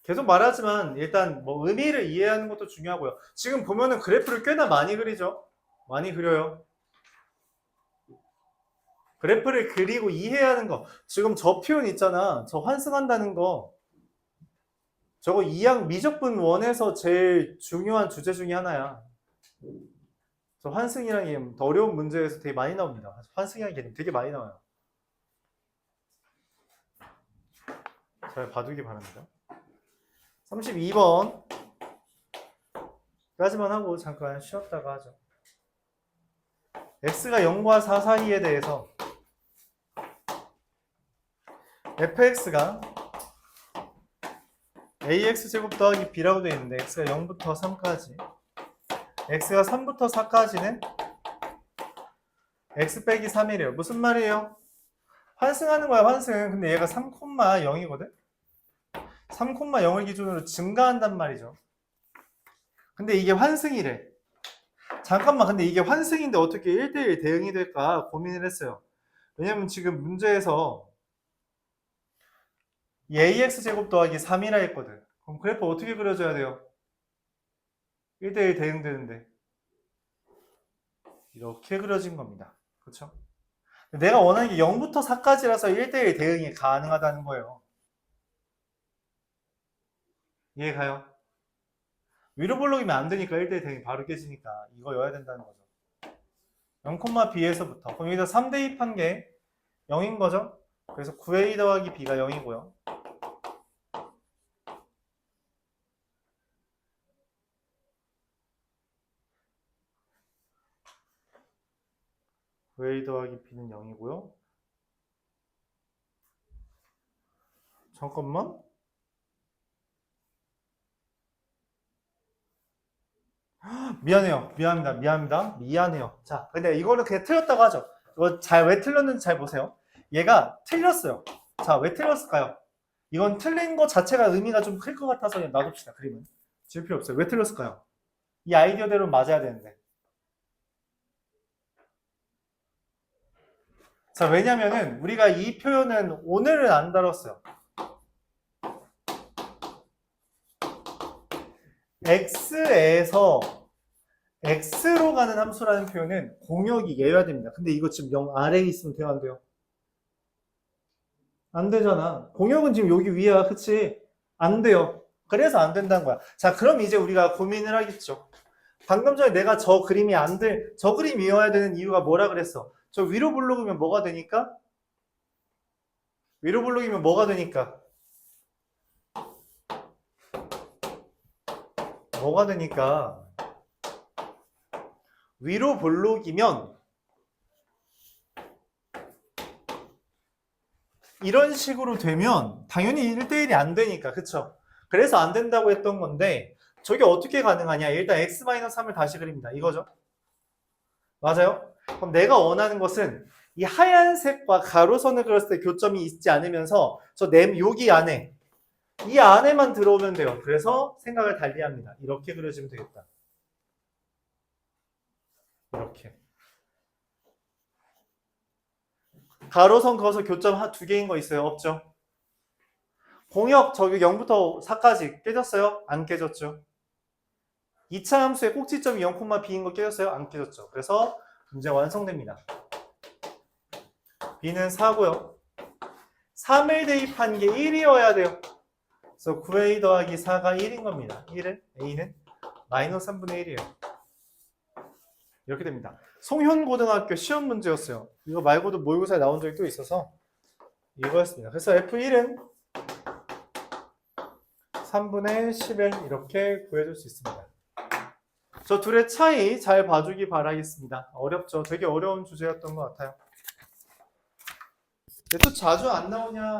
계속 말하지만 일단 뭐 의미를 이해하는 것도 중요하고요. 지금 보면은 그래프를 꽤나 많이 그리죠. 많이 그려요. 그래프를 그리고 이해하는 거. 지금 저 표현 있잖아. 저 환승한다는 거. 저거 2학 미적분 1에서 제일 중요한 주제 중에 하나야. 저 환승이라는 개념 더 어려운 문제에서 되게 많이 나옵니다. 환승이라는 개념 되게 많이 나와요. 잘 봐두기 바랍니다. 32번 까지만 하고 잠깐 쉬었다가 하죠. x가 0과 4 사이에 대해서 fx가 ax제곱 더하기 b라고 되어 있는데 x가 0부터 3까지 x가 3부터 4까지는 x 빼기 3이래요. 무슨 말이에요? 환승하는 거야 환승. 근데 얘가 3,0이거든? 3,0을 기준으로 증가한단 말이죠. 근데 이게 환승이래. 잠깐만, 근데 이게 환승인데 어떻게 1대1 대응이 될까 고민을 했어요. 왜냐면 지금 문제에서 이 ax제곱 더하기 3이라 했거든. 그럼 그래프 어떻게 그려줘야 돼요? 1대1 대응되는데 이렇게 그려진 겁니다. 그쵸? 내가 원하는 게 0부터 4까지라서 1대1 대응이 가능하다는 거예요. 이해가요? 위로 볼록이면 안 되니까 1대1 대응이 바로 깨지니까 이거여야 된다는 거죠. 0,b에서부터. 그럼 여기다 3 대입한 게 0인 거죠? 그래서 9a 더하기 b가 0이고요. a 더하기 b는 0이고요. 잠깐만. 미안해요. 미안해요. 자, 근데 이거는 그냥 틀렸다고 하죠. 이거 왜 틀렸는지 잘 보세요. 얘가 틀렸어요. 자, 왜 틀렸을까요? 이건 틀린 거 자체가 의미가 좀 클 것 같아서 그냥 놔둡시다. 그림은. 지울 필요 없어요. 왜 틀렸을까요? 이 아이디어대로 맞아야 되는데. 자, 왜냐면은 우리가 이 표현은 오늘은 안 다뤘어요. x에서 x로 가는 함수라는 표현은 공역이 얘여야 됩니다. 근데 이거 지금 0 아래에 있으면 돼요, 안 돼요? 안 되잖아. 공역은 지금 여기 위야, 그치? 안 돼요. 그래서 안 된다는 거야. 자, 그럼 이제 우리가 고민을 하겠죠. 방금 전에 내가 저 그림이어야 되는 이유가 뭐라 그랬어? 저 위로 블록이면 뭐가 되니까? 위로 블록이면 뭐가 되니까? 뭐가 되니까? 위로 볼록이면 이런 식으로 되면 당연히 1대1이 안 되니까, 그쵸? 그래서 안 된다고 했던 건데 저게 어떻게 가능하냐? 일단 x-3을 다시 그립니다. 이거죠? 맞아요? 그럼 내가 원하는 것은 이 하얀색과 가로선을 그렸을 때 교점이 있지 않으면서 여기 안에 이 안에만 들어오면 돼요. 그래서 생각을 달리합니다. 이렇게 그려지면 되겠다. 이렇게. 가로선 그어서 교점 두 개인 거 있어요? 없죠? 공역 저기 0부터 4까지 깨졌어요? 안 깨졌죠? 2차 함수의 꼭지점이 0,b인 거 깨졌어요? 안 깨졌죠? 그래서 문제 완성됩니다. b는 4고요. 3을 대입한 게 1이어야 돼요. 그래서 9a 더하기 4가 1인 겁니다. a는 마이너스 3분의 1이에요. 이렇게 됩니다. 송현고등학교 시험 문제였어요. 이거 말고도 모의고사에 나온 적이 또 있어서 이거였습니다. 그래서 F1은 3분의 11 이렇게 구해줄 수 있습니다. 저 둘의 차이 잘 봐주기 바라겠습니다. 어렵죠? 되게 어려운 주제였던 것 같아요. 왜 또 자주 안 나오냐?